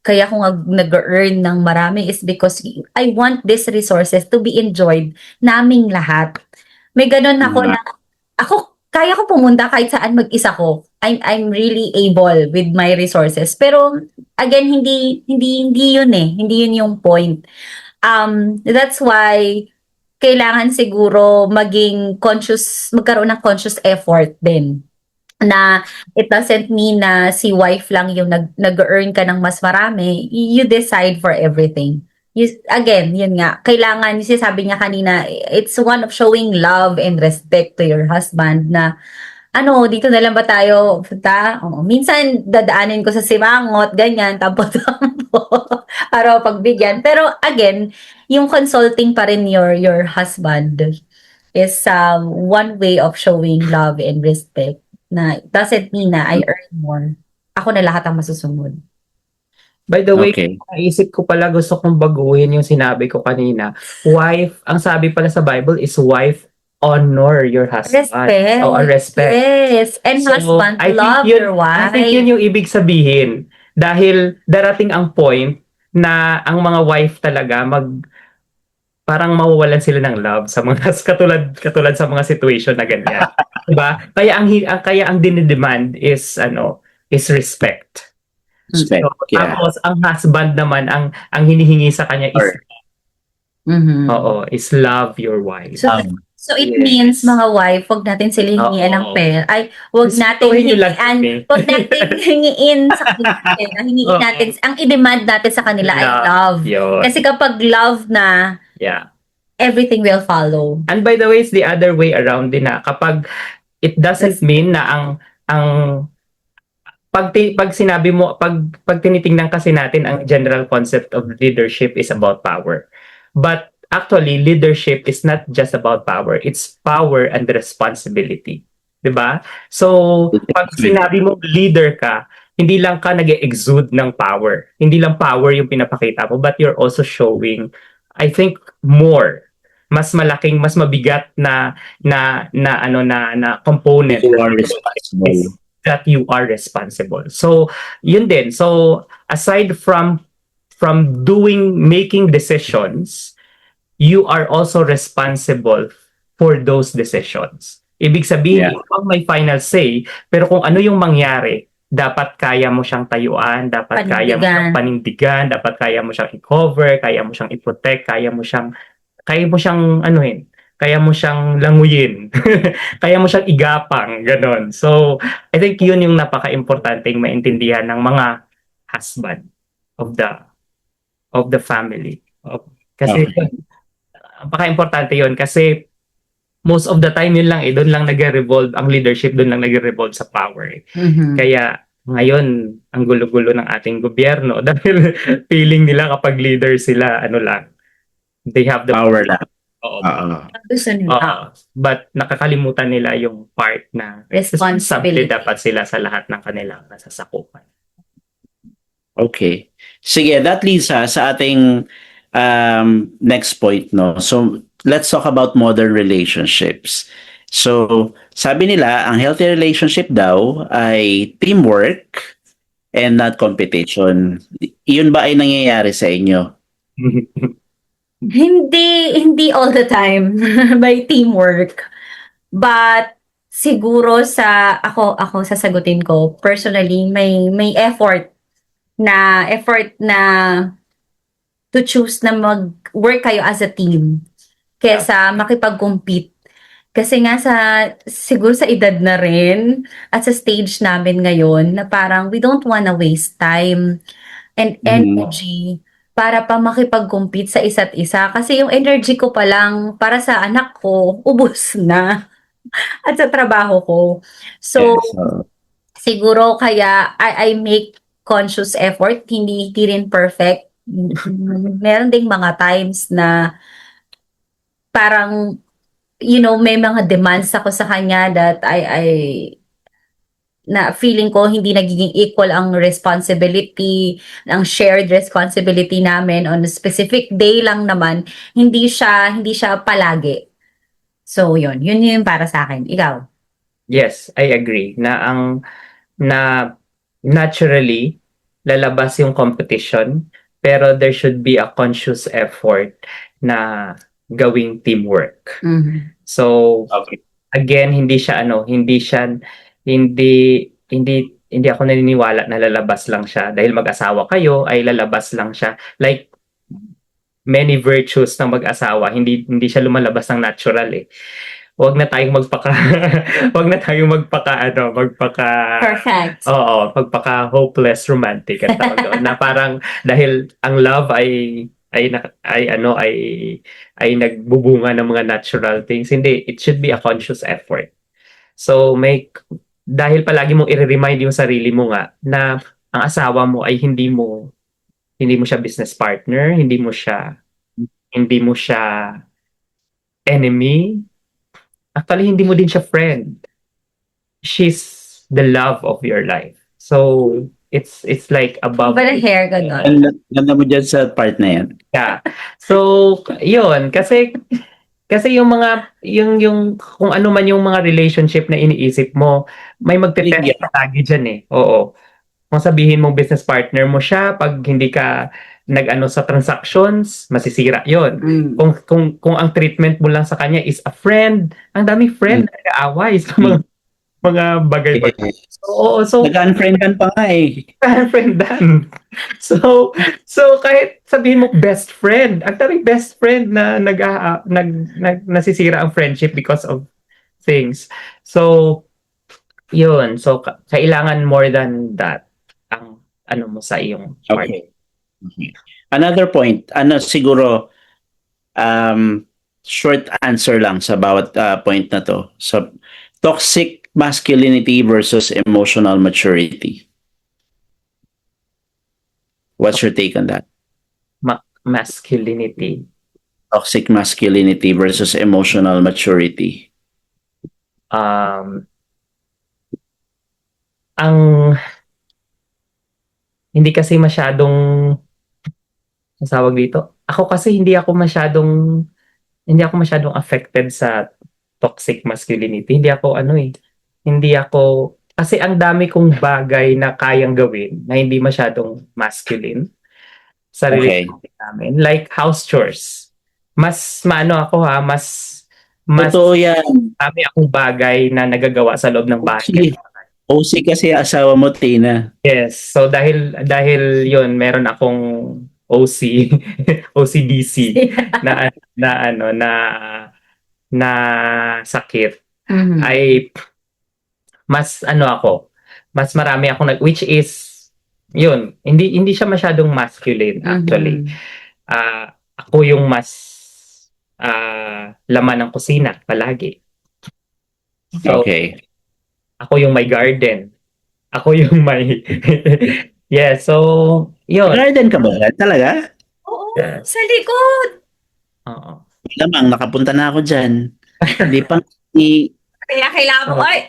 kaya ko nag-earn ng marami is because I want these resources to be enjoyed naming lahat. May ganun ako na, kaya ko pumunta kahit saan mag-isa ko. I'm really able with my resources. Pero, again, hindi yun eh. Hindi yun yung point. That's why, kailangan siguro magkaroon ng conscious effort din. Na it doesn't mean na si wife lang yung nag-earn ka ng mas marami. You decide for everything. Again, yun nga, kailangan, yung sinasabi niya kanina, it's one of showing love and respect to your husband na, dito na lang ba tayo punta? Minsan, dadaanin ko sa Simangot, ganyan, tampo-tampo, para pagbigyan. Pero again, yung consulting pa rin your husband is one way of showing love and respect na doesn't mean na I earn more. Ako na lahat ang masusunod. By the way, Okay. naisip ko pala, gusto kong baguhin yung sinabi ko kanina. Wife, ang sabi pala sa Bible is wife, honor your husband. Respect. O, respect. Yes. And husband, I think love yun, your wife. I think yun yung ibig sabihin. Dahil darating ang point na ang mga wife talaga parang mawawalan sila ng love sa mga katulad sa mga situation na ganyan. Diba? Kaya ang dinidemand is respect. Respect. So, Yeah. tapos ang husband naman ang hinihingi sa kanya is Mhm. is love your wife. So it Yes. means mga wife, wag natin sila hingian ng Oo. pera. Ay, wag natin Respetuhin nyo lang hingian, kami. wag natin hingiin sa kanila ng pera. Hingiin Oo. natin, ang i-demand natin sa kanila ay Love. love. Yun. Kasi kapag love na, Yeah. everything will follow. And by the way, it's the other way around din na kapag it doesn't mean na ang pag sinabi mo pag tinitingnan kasi natin ang general concept of leadership is about power. But actually leadership is not just about power. It's power and responsibility. 'Di ba? So pag sinabi mo leader ka, hindi lang ka nag-exude ng power. Hindi lang power yung pinapakita mo, but you're also showing, I think, more mas mabigat na component You are responsible. that you are responsible. So, yun din. So, aside from making decisions, you are also responsible for those decisions. Ibig sabihin, Yeah. ikaw ang may final say, pero kung ano yung mangyari, dapat kaya mo siyang tayuan, dapat kaya mo siyang panindigan, dapat kaya mo siyang i-cover, kaya mo siyang i-protect, kaya mo siyang anuhin, kaya mo siyang languyin, kaya mo siyang igapang, ganon. So, I think yun yung napaka-importanteng maintindihan ng mga husband of the family. Kasi, napaka-importante yun kasi most of the time yun lang doon lang nagre-revolve, ang leadership doon lang nagre-revolve sa power. Mhm. Kaya, ngayon, ang gulo-gulo ng ating gobyerno dahil feeling nila kapag leader sila, they have the Power lang. Oo. Gusto nila. But nakakalimutan nila yung part na Responsibility. dapat sila sa lahat ng kanilang nasasakupan. Okay. Sige, that leads us sa ating next point, no? So, let's talk about modern relationships. So, sabi nila, ang healthy relationship daw ay teamwork and not competition. Iyon ba ay nangyayari sa inyo? Hindi all the time by teamwork. But siguro ako sasagutin ko personally may effort na to choose na mag-work kayo as a team kesa makipag-compete. Kasi nga siguro sa edad na rin at sa stage namin ngayon na parang we don't wanna waste time and energy para pa makipag-compete sa isa't isa. Kasi yung energy ko pa lang para sa anak ko, ubos na. At sa trabaho ko. So, siguro kaya I make conscious effort. Hindi rin perfect. Meron ding mga times na parang, may mga demands ako sa kanya that na feeling ko hindi nagiging equal ang responsibility, ang shared responsibility namin on a specific day lang naman, hindi siya palagi. So yun yung para sa akin. Ikaw? Yes, I agree na naturally lalabas yung competition, pero there should be a conscious effort na gawing teamwork. Mhm. So, again, hindi ako naniniwala na lalabas lang siya dahil mag-asawa kayo ay lalabas lang siya. Like many virtues ng mag-asawa, hindi siya lumalabas ng natural eh. Wag na tayong magpaka Perfect. magpaka hopeless romantic at tawag doon na parang dahil ang love ay nagbubunga ng mga natural things. Hindi, it should be a conscious effort. So dahil palagi mong i-remind yung sarili mo nga na ang asawa mo ay hindi mo siya business partner, hindi mo siya enemy. Actually, hindi mo din siya friend. She's the love of your life. So it's like above. Ba na hair, gano'n? Ganda mo dyan sa part na yan. Yeah. So, yun. Kasi yung mga, yung, kung ano man yung mga relationship na iniisip mo, may magte-test Yeah. ka lagi dyan eh. Oo. Kung sabihin mong business partner mo siya, pag hindi ka nag-ano sa transactions, masisira yon. Kung ang treatment mo lang sa kanya is a friend, ang daming friend na nag-aaway sa mga bagay-bagay. Oo, so Nag-unfriendan pa nga eh. friend dan. So kahit sabihin mo best friend, ang daming best friend na nasisira ang friendship because of things. So yun, so kailangan more than that ang ano mo sa iyong partner. Okay. Another point, siguro, short answer lang sa bawat point na to. So, toxic masculinity versus emotional maturity. What's your take on that? Masculinity. Toxic masculinity versus emotional maturity. Ang hindi kasi masyadong nasawag dito. Ako kasi hindi ako masyadong affected sa toxic masculinity. Hindi ako kasi ang dami kong bagay na kayang gawin na hindi masyadong masculine sa Okay. relationship namin. Like house chores. Mas Totoo yan. dami akong bagay na nagagawa sa loob ng bahay. OC kasi asawa mo, Tina. Yes. So dahil 'yon, meron akong OC, OCDC na sakit. Ay mas mas marami akong which is 'yun, hindi siya masyadong masculine actually. Ako yung mas laman ng kusina palagi. So, Okay. ako yung may garden. Ako yung may yeah, so yun. Garden ka ba? Talaga? Oo, Yeah. sa likod. Oo. Lamang, nakapunta na ako dyan. Hindi pa Kaya kailangan mo, oy!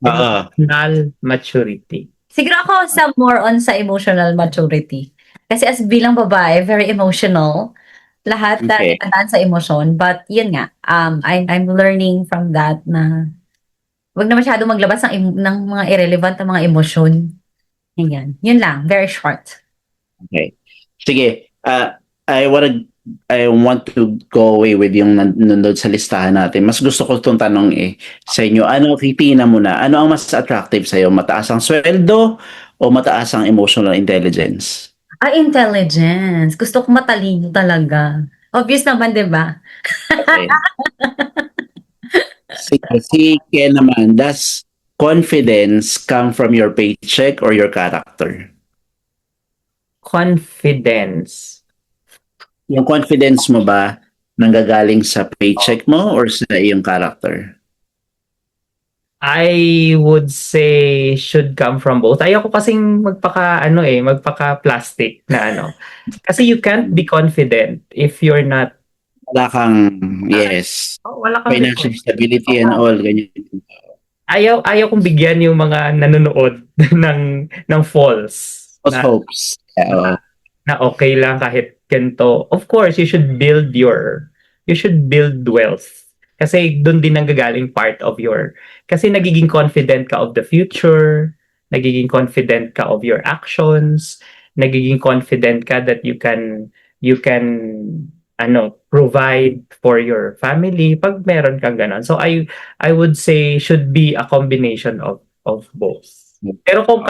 Emotional maturity. Siguro ako more on sa emotional maturity. Kasi as bilang babae, very emotional. Lahat Okay. dadaan sa emosyon. But yun nga, I'm learning from that na wag na masyado maglabas ng mga irrelevant na mga emosyon. Yan. Yun lang. Very short. Okay. Sige. I want to go away with yung nandun sa listahan natin. Mas gusto ko itong tanong sa inyo. Titingnan mo na, ano ang mas attractive sa'yo? Mataas ang sweldo o mataas ang emotional intelligence? Intelligence. Gusto ko matalino talaga. Obvious naman, di ba? Okay. Si Ken naman, does confidence come from your paycheck or your character? Confidence. Yung confidence mo ba nanggagaling sa paycheck mo or sa iyong character? I would say should come from both. Ayoko kasing magpaka-plastic na Kasi you can't be confident if you're not Wala kang, yes, wala kang financial stability and all, ganyan. ayaw kong bigyan yung mga nanonood ng false False hopes. Yeah, na okay lang kahit ganito. Of course, you should build wealth. Kasi doon din nanggagaling part of kasi nagiging confident ka of the future, nagiging confident ka of your actions, nagiging confident ka that you can provide for your family pag meron kang ganon. So I would say should be a combination of both. Pero kung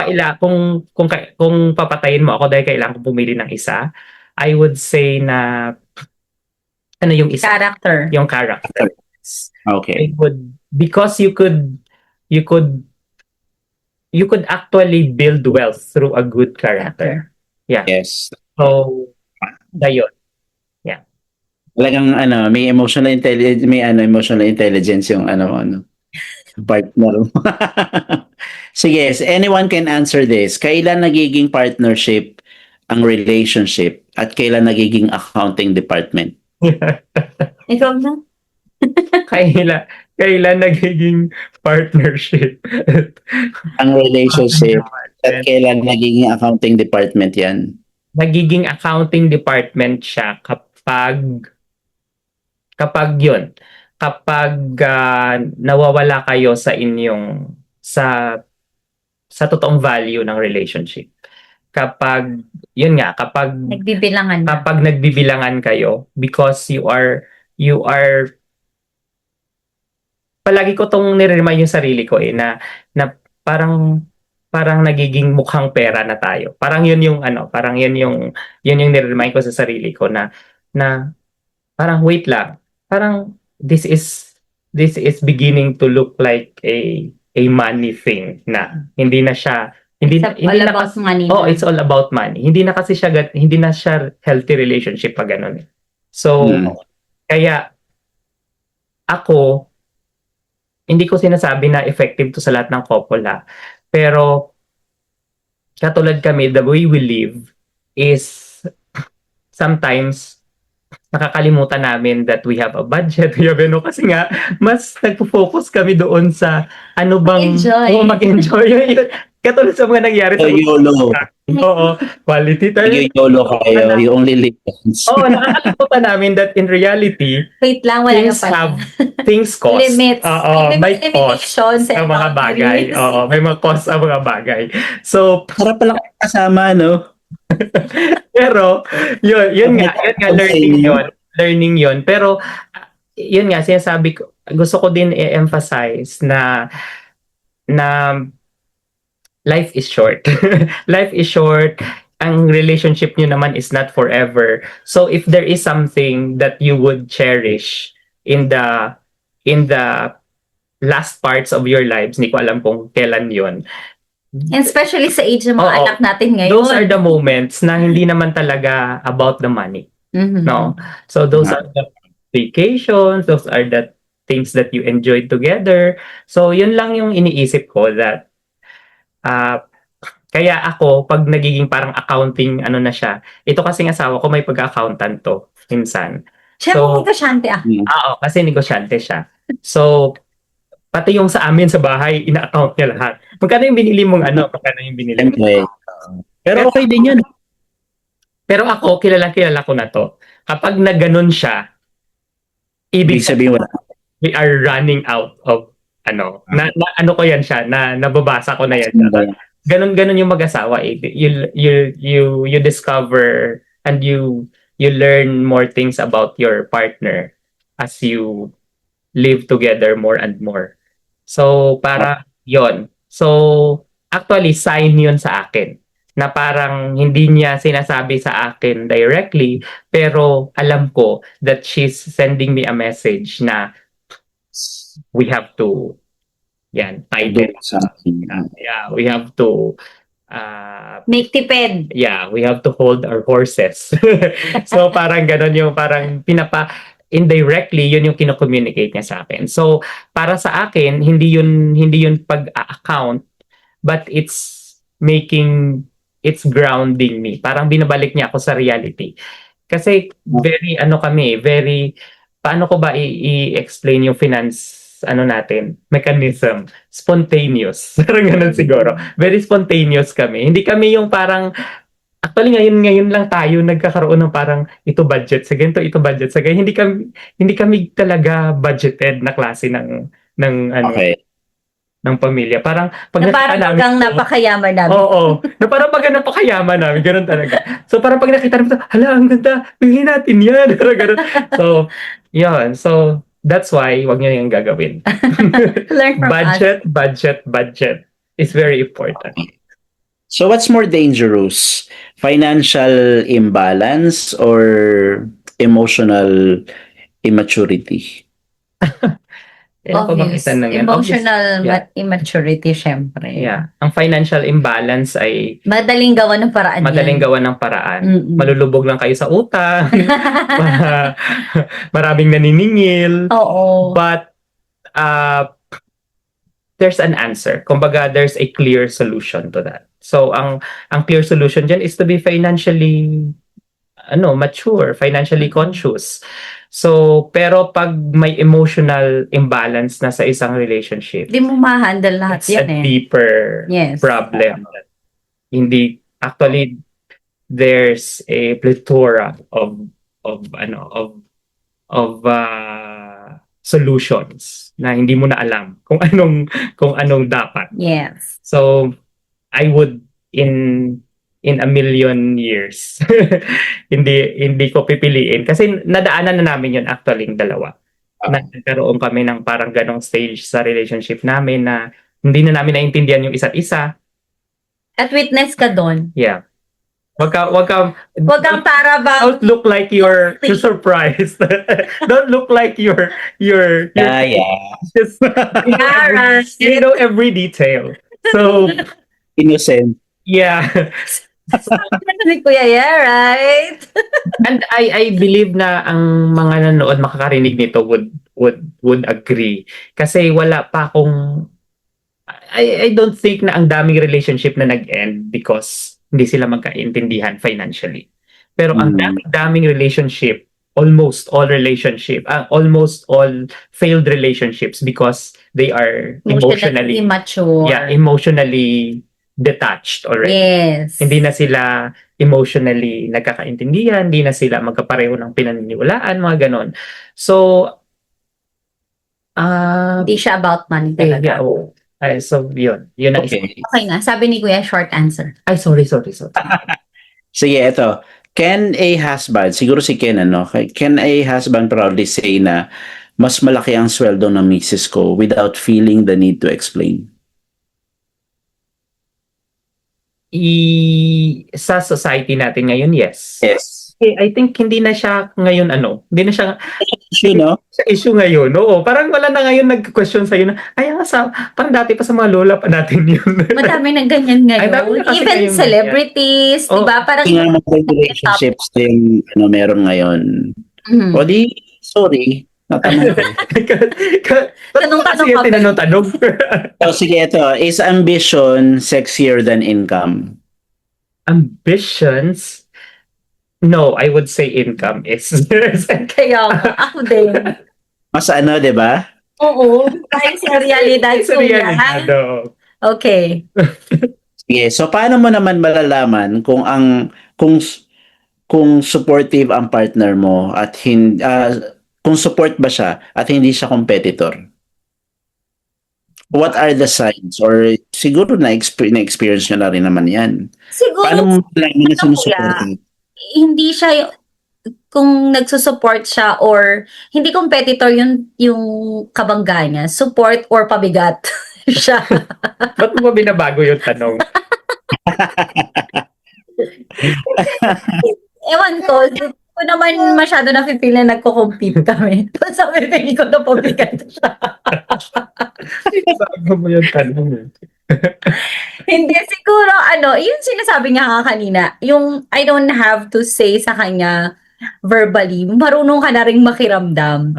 papatayin mo ako dahil kailangan ko pumili ng isa, I would say na yung isa, Character. yung character. Okay. Because you could actually build wealth through a good character. Yeah. Yes. So dayon. Talagang may emotional intelligence yung partner mo. Sige, anyone can answer this. Kailan nagiging partnership ang relationship at kailan nagiging accounting department? Ikaw na? kailan nagiging partnership. Ang relationship at kailan nagiging accounting department yan. Nagiging accounting department siya kapag nawawala kayo sa inyong sa totoong value ng relationship. Kapag Nagbibilangan na. kapag nagbibilangan kayo because you are palagi ko tong nire-remind yung sarili ko na parang nagiging mukhang pera na tayo. Parang yun yung yun yung nire-remind ko sa sarili ko na parang wait lang. Parang this is beginning to look like a money thing na hindi na siya hindi It's hindi all na about money. Oh, it's all about money. Hindi na siya healthy relationship pag ganun. So, kaya ako, hindi ko sinasabi na effective to sa lahat ng couple pero katulad kami, the way we live is sometimes nakakalimutan namin that we have a budget. Kasi nga, mas nagpo-focus kami doon sa ano bang Mag-enjoy. Mag-enjoy. Yun. Katulad sa mga nangyari So, sa YOLO. Oo, quality time. YOLO kayo. You only live once. Nakakalimutan namin that in reality, Wait lang, wala na things pala. things cost. Limits. May cost limitations and ang mga bagay. boundaries. May mga cost ang mga bagay. So, Sarap pala kasama, no? pero yun nga learning yun. Pero yun nga sinasabi ko, gusto ko din i-emphasize na life is short. Life is short. Ang relationship nyo naman is not forever. So if there is something that you would cherish in the last parts of your lives, hindi ko alam kung kailan yun. And especially sa age ng mga Oo. anak natin ngayon. Those are the moments na hindi naman talaga about the money. Mhm. No? So those are the vacations, those are the things that you enjoyed together. So yun lang yung iniisip ko that kaya ako pag nagiging parang accounting na siya. Ito kasing asawa ko may pag-accountant to minsan. Siyempre, So- negosyante Oo, kasi negosyante siya. So pati yung sa amin sa bahay, ina-account niya lahat. Magkano yung binili mong magkano yung binili mo? Siyempre. Pero okay din yun. Pero ako, kilala ko na to. Kapag nagganon siya, Ibig sabihin wala. we are running out of na ko yan siya, na nababasa ko na yan siya. Ganon yung mag-asawa you discover and you learn more things about your partner as you live together more and more. So para yon. So actually sign yun sa akin na parang hindi niya sinasabi sa akin directly pero alam ko that she's sending me a message na we have to tighten. Yeah, we have to Make tipid. we have to hold our horses. So parang ganon yung parang indirectly yun yung kino-communicate niya sa akin. So para sa akin hindi yun pag-account but it's grounding me. Parang binabalik niya ako sa reality. Kasi very paano ko ba i-explain yung finance natin, mechanism, spontaneous. Parang ganun siguro. Very spontaneous kami. Hindi kami yung parang, actually ngayon lang tayo nagkakaroon ng parang ito budget sa ganito, ito budget sa ganito. Hindi kami talaga budgeted na klase ng Okay. ng pamilya. Parang pag Na parang nakita paggang napakayaman namin. Oo. Na parang pag napakayaman namin, ganun talaga. So parang pag nakita namin, hala, ang ganda, bigyan natin yan. Ganun. So, yun. So, that's why, wag nyo yung gagawin. Learn from us. Budget is very important. So what's more dangerous? Financial imbalance or emotional immaturity? Kailan pa bang Obvious. isa na yan? Emotional Yeah. immaturity, syempre. Yeah. Ang financial imbalance ay Madaling gawa ng paraan madaling yan. gawa ng paraan. Mm-mm. Malulubog lang kayo sa utang. Maraming naniningil. Oo. But there's an answer. Kumbaga, there's a clear solution to that. So, ang clear solution dyan is to be financially mature, financially conscious. So, pero pag may emotional imbalance na sa isang relationship, Di mo ma-handle lahat it's a yan eh. deeper Yes. problem. Hindi, actually, there's a plethora of solutions na hindi mo na alam kung anong dapat. Yes. So I would in a million years hindi ko pipiliin kasi nadaanan na namin yun actually yung dalawa. Nagkaroon kami ng parang ganong stage sa relationship namin na hindi na namin naintindihan yung isa't isa. At witness ka doon. Yeah. Wag kang para ba? don't look like you're surprised. Don't look like you're Yeah. just Yeah, you know every detail. So Innocent. yeah. Sabi Kuya, yeah, right? And I believe na ang mga nanood makakarinig nito would agree kasi wala pa akong I don't think na ang daming relationship na nag-end because hindi sila magkaintindihan financially. Pero ang daming relationship, almost all failed relationships because they are emotionally immature. emotionally detached already. Yes. Hindi na sila emotionally nagkakaintindihan, hindi na sila magkapareho ng pinaniniwalaan, mga ganon. So, Hindi siya about money yeah, talaga. so yun ang Okay. Okay na. Sabi ni Kuya, short answer. Ay, sorry. Sige, ito. Can a husband, siguro si Ken, can a husband proudly say na mas malaki ang sweldo ng misis ko without feeling the need to explain? Sa society natin ngayon, yes. Yes. I think hindi na siya ngayon hindi na siya You know? issue ngayon. Oo, parang wala na ngayon nag-question sa'yo na, parang dati pa sa mga lola pa natin yun. Madami ng ganyan Ay, ngayon. dami na kasi Even ngayon, celebrities, Oh, di ba? Parang Tingnan mo yung relationships din meron ngayon. Mhm. O di, sorry. Natanong ko. Tanong-tanong ka ba? tinanong-tanong. So, sige, ito. Is ambition sexier than income? Ambitions? No, I would say income is. Kaya ako din. Mas di ba? Oo. Dahil sa realidad Sa ko realidad, yan. oo. Okay. Sige, so paano mo naman malalaman kung supportive ang partner mo at kung support ba siya at hindi siya competitor? What are the signs? Or siguro na-experience nyo na rin naman yan. Paano Siguro, mo malalaman na sinusupport? hindi siya kung nagsusupport siya or hindi competitor yung kabangga niya. Support or pabigat siya. Ba't mo ba binabago yung tanong? Ewan ko, hindi ko naman masyado na-feel na nagko-compete kami. Sabi, tingin ko na pabigat siya. Bago mo yung tanong. Hindi, siguro, yung sinasabi niya nga kanina, yung I don't have to say sa kanya verbally, marunong ka na rin makiramdam.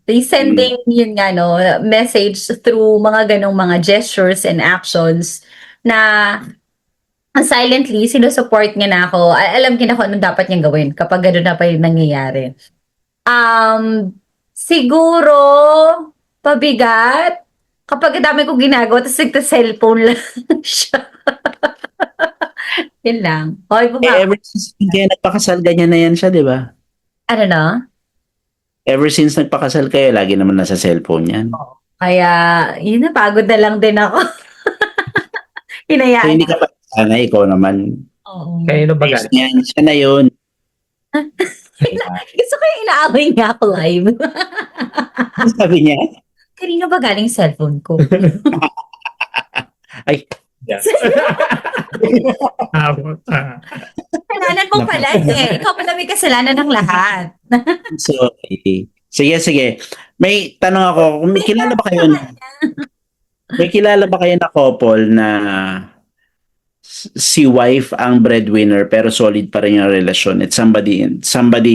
They sending, yun nga, message through mga ganong mga gestures and actions na silently, sinusupport niya na ako. Alam niya na kung anong dapat niyang gawin kapag gano'n na pa yung nangyayari. Siguro, pabigat, kapag dami ko ginagawa, tapos nagta-cellphone lang siya. Yun lang. Ever since kaya nagpakasal, ganyan na yan siya, di ba? Ano na? Ever since nagpakasal kayo, lagi naman nasa cellphone yan. Kaya, yun na, pagod na lang din ako. So, Hinayaan. hindi ka pa sana, ikaw naman. Oo. Kayo ba Yes, yan, siya na yun. Gusto ko yung inaaway niya ako live. Sabi niya, Kanino ba galing cellphone ko? ay, Kasalanan mo pala eh. Ikaw pala may kasalanan ng lahat. sorry. Sige. May tanong ako, may kilala ba kayo na couple na si wife ang breadwinner pero solid pa rin yung relasyon? It's somebody,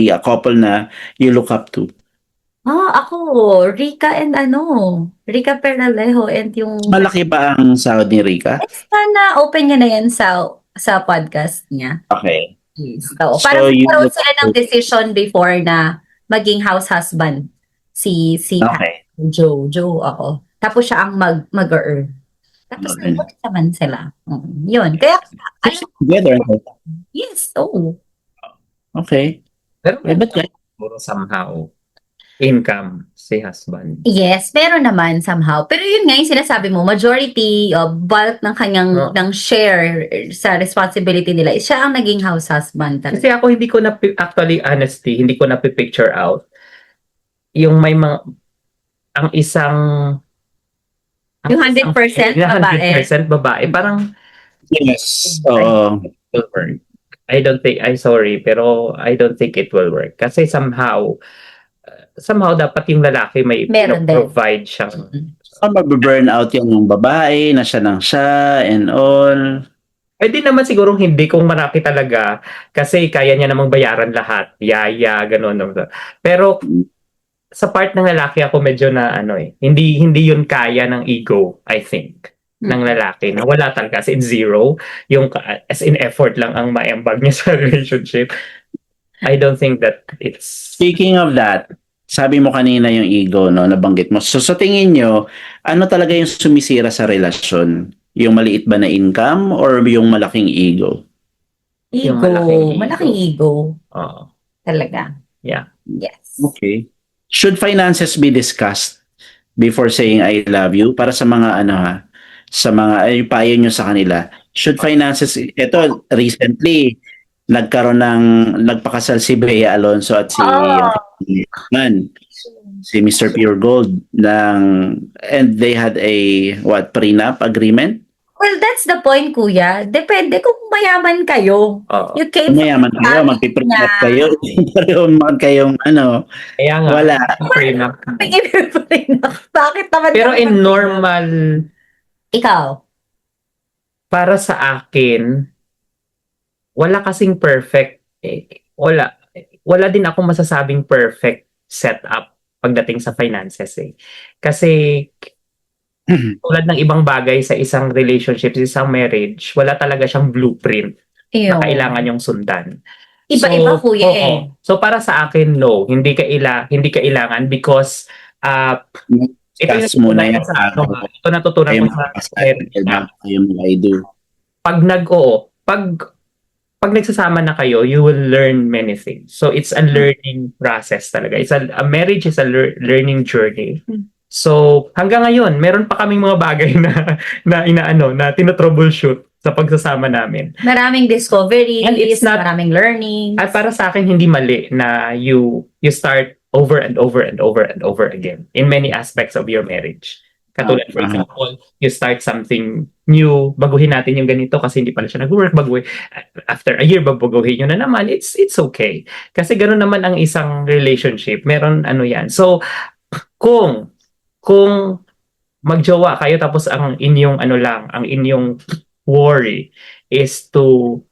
a couple na you look up to. Ako, Rica and Rica Peralejo and yung Malaki ba ang sahod ni Rica? sana open niya na yan sa podcast niya. Okay. So, So, parang you nagkaroon look sila up ng to- decision before na maging house husband. Si Okay. Joe, oo. Tapos siya ang mag-earn. Tapos Okay. nag-work naman sila. Yun. Kaya, alam, Together. yes, oo. Okay. Pero Eh, ba't kaya? siguro somehow income si husband. Yes, pero naman somehow. Pero yun nga yung sinasabi mo, majority of bulk ng kanyang Oh. ng share sa responsibility nila, siya ang naging house husband talaga. Kasi ako hindi ko na actually honesty, hindi ko na picture out yung may mga ang isang Yung 100% babae. 100% babae parang Yes. Oo. will work. I don't think I'm sorry pero I don't think it will work kasi somehow dapat yung lalaki may Meron din. provide siyang So, mag-burn out yan yung babae, na siya ng siya, and all. eh di naman siguro hindi kung malaki talaga kasi kaya niya namang bayaran lahat. Yaya, gano'n. Pero sa part ng lalaki ako medyo na hindi yun kaya ng ego, I think, ng lalaki na wala talaga as in zero, yung as in effort lang ang maiambag niya sa relationship. I don't think that it's Speaking of that, sabi mo kanina yung ego, no, nabanggit mo. So, sa tingin nyo, ano talaga yung sumisira sa relasyon? Yung maliit ba na income or yung malaking ego? Yung Ego. malaking ego. Malaking ego. Oo. Talaga. Yeah. Yes. Okay. Should finances be discussed before saying I love you? Para sa mga sa mga payo nyo sa kanila. Should finances, ito recently, nagpakasal si Bea Alonso at si Mr. Pure Gold and they had a prenup agreement? Well, that's the point, kuya. Depende kung mayaman kayo. Oo. You came Kung mayaman kayo, magpiprenup kayo. Pareho man kayong Kaya nga, wala. prenup. Bakit naman? Pero in normal, Ikaw? para sa akin, wala kasing perfect. Wala din akong masasabing perfect setup pagdating sa finances eh. Kasi tulad ng ibang bagay sa isang relationship, sa isang marriage, wala talaga siyang blueprint na kailangan yung sundan. Iba-iba kuya eh. So para sa akin, no, hindi kailangan because ito Discuss muna yan. ito natutunan ko sa Kayo mag-I-do. pag nagsasama na kayo, you will learn many things. So it's a learning process talaga. A marriage is a learning journey. So hanggang ngayon, meron pa kaming mga bagay na tinotroubleshoot sa pagsasama namin. Maraming discoveries, And it's not- maraming learning. At para sa akin, hindi mali na you start over and over and over and over again in many aspects of your marriage. Katulad, for example, you start something new, baguhin natin yung ganito kasi hindi pala siya nag-work, after a year, baguhin nyo na naman, it's okay. Kasi gano'n naman ang isang relationship. Meron yan. So, kung magjowa kayo tapos ang inyong ang inyong worry is to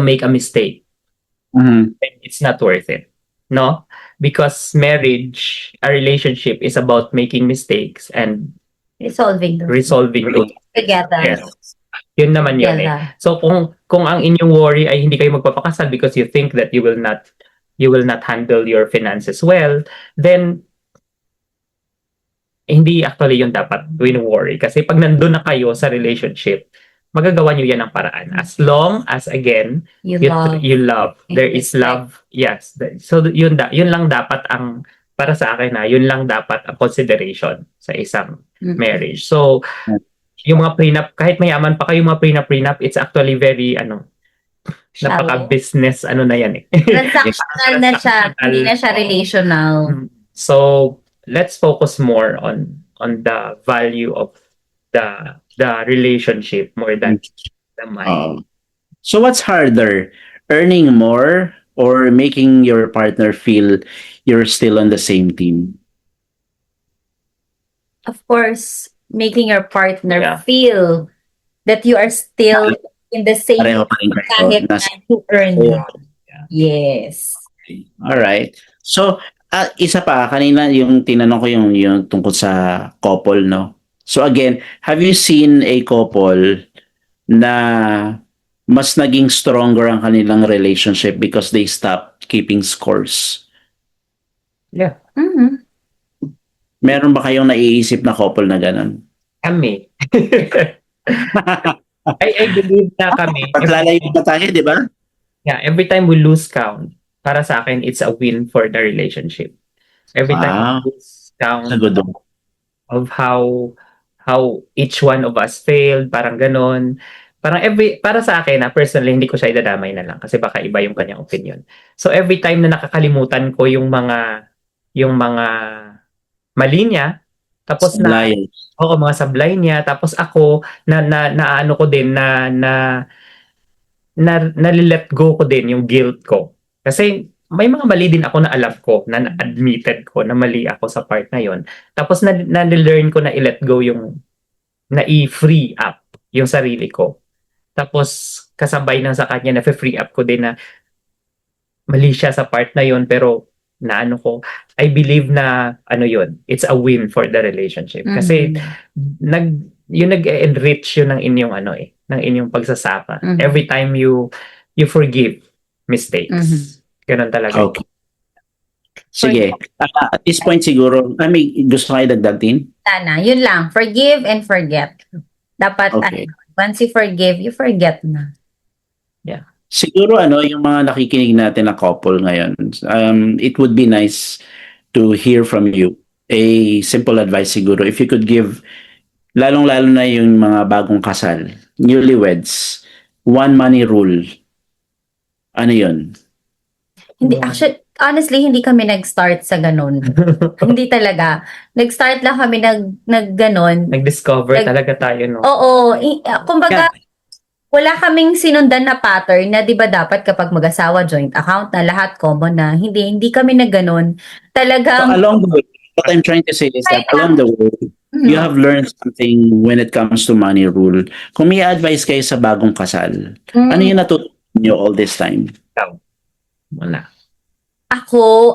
make a mistake, then it's not worth it. No? Because marriage, a relationship is about making mistakes and Resolving those together. Yes. Yun naman yun eh. Together. So kung ang inyong worry ay hindi kayo magpapakasal because you think that you will not handle your finances well, then hindi actually yun dapat win-worry. Kasi pag nandun na kayo sa relationship, magagawa nyo yan ng paraan. As long as, again, you love. There is love. Yes. So yun lang dapat para sa akin yun lang dapat ang consideration sa isang marriage. So, yung mga prenup, kahit mayaman pa kayo mga prenup, it's actually very, napaka-business, na yan eh. Transactional na siya, hindi na siya relational. So, let's focus more on the value of the relationship more than the money. So what's harder, earning more or making your partner feel you're still on the same team? Of course, making your partner Yeah. feel that you are still in the same Pareho pa rin kayo. kahit na you earn more. Yeah. Yes. Alright. So, isa pa, kanina yung tinanong ko yung tungkol sa couple, no? So again, have you seen a couple na mas naging stronger ang kanilang relationship because they stopped keeping scores? Mhm. Meron ba kayong naiisip na couple na gano'n? Kami. I believe na kami, Paglalayo pa tayo, di ba? every time we lose count, para sa akin, it's a win for the relationship. Every time Wow, we lose count sagot do. of how each one of us failed, parang ganon. Parang para sa akin, personally, hindi ko siya idadamay na lang kasi baka iba yung kanyang opinion. So every time na nakakalimutan ko yung mga mali niya, tapos Sablayan. mga sablay niya, tapos ako na ano ko din na-let go ko din yung guilt ko. Kasi may mga mali din ako na alam ko, na admitted ko na mali ako sa part na yon. Tapos na-learn ko na i-let go na i-free up yung sarili ko. Tapos kasabay nang sa kanya na free up ko din na mali siya sa part na yon, pero na ano ko, I believe na ano yon, it's a win for the relationship. Kasi nag-enrich yun ng inyong ng inyong pagsasama. Mhm. Every time you forgive mistakes. Ganun talaga. Okay. Sige. At this point siguro, may gusto kayo dagdatin? Sana, yun lang. Forgive and forget. Dapat, Okay. once you forgive, you forget na. Siguro yung mga nakikinig natin na couple ngayon, it would be nice to hear from you. A simple advice siguro, if you could give, lalong-lalo na yung mga bagong kasal, newlyweds, one money rule. Ano yun? Hindi, actually, honestly, hindi kami nag-start sa ganun. Hindi talaga. Nag-start lang kami nag-ganon. Nag-discover talaga tayo, no? Oo. Kumbaga, wala kaming sinundan na pattern na 'di ba dapat kapag mag-asawa joint account na lahat common na. Hindi kami nagganon. So Talagang along the way, what I'm trying to say is that along the way, you have learned something when it comes to money rule. Kung may advice kayo sa bagong kasal, ano yung natutunan nyo all this time? Wala. Ako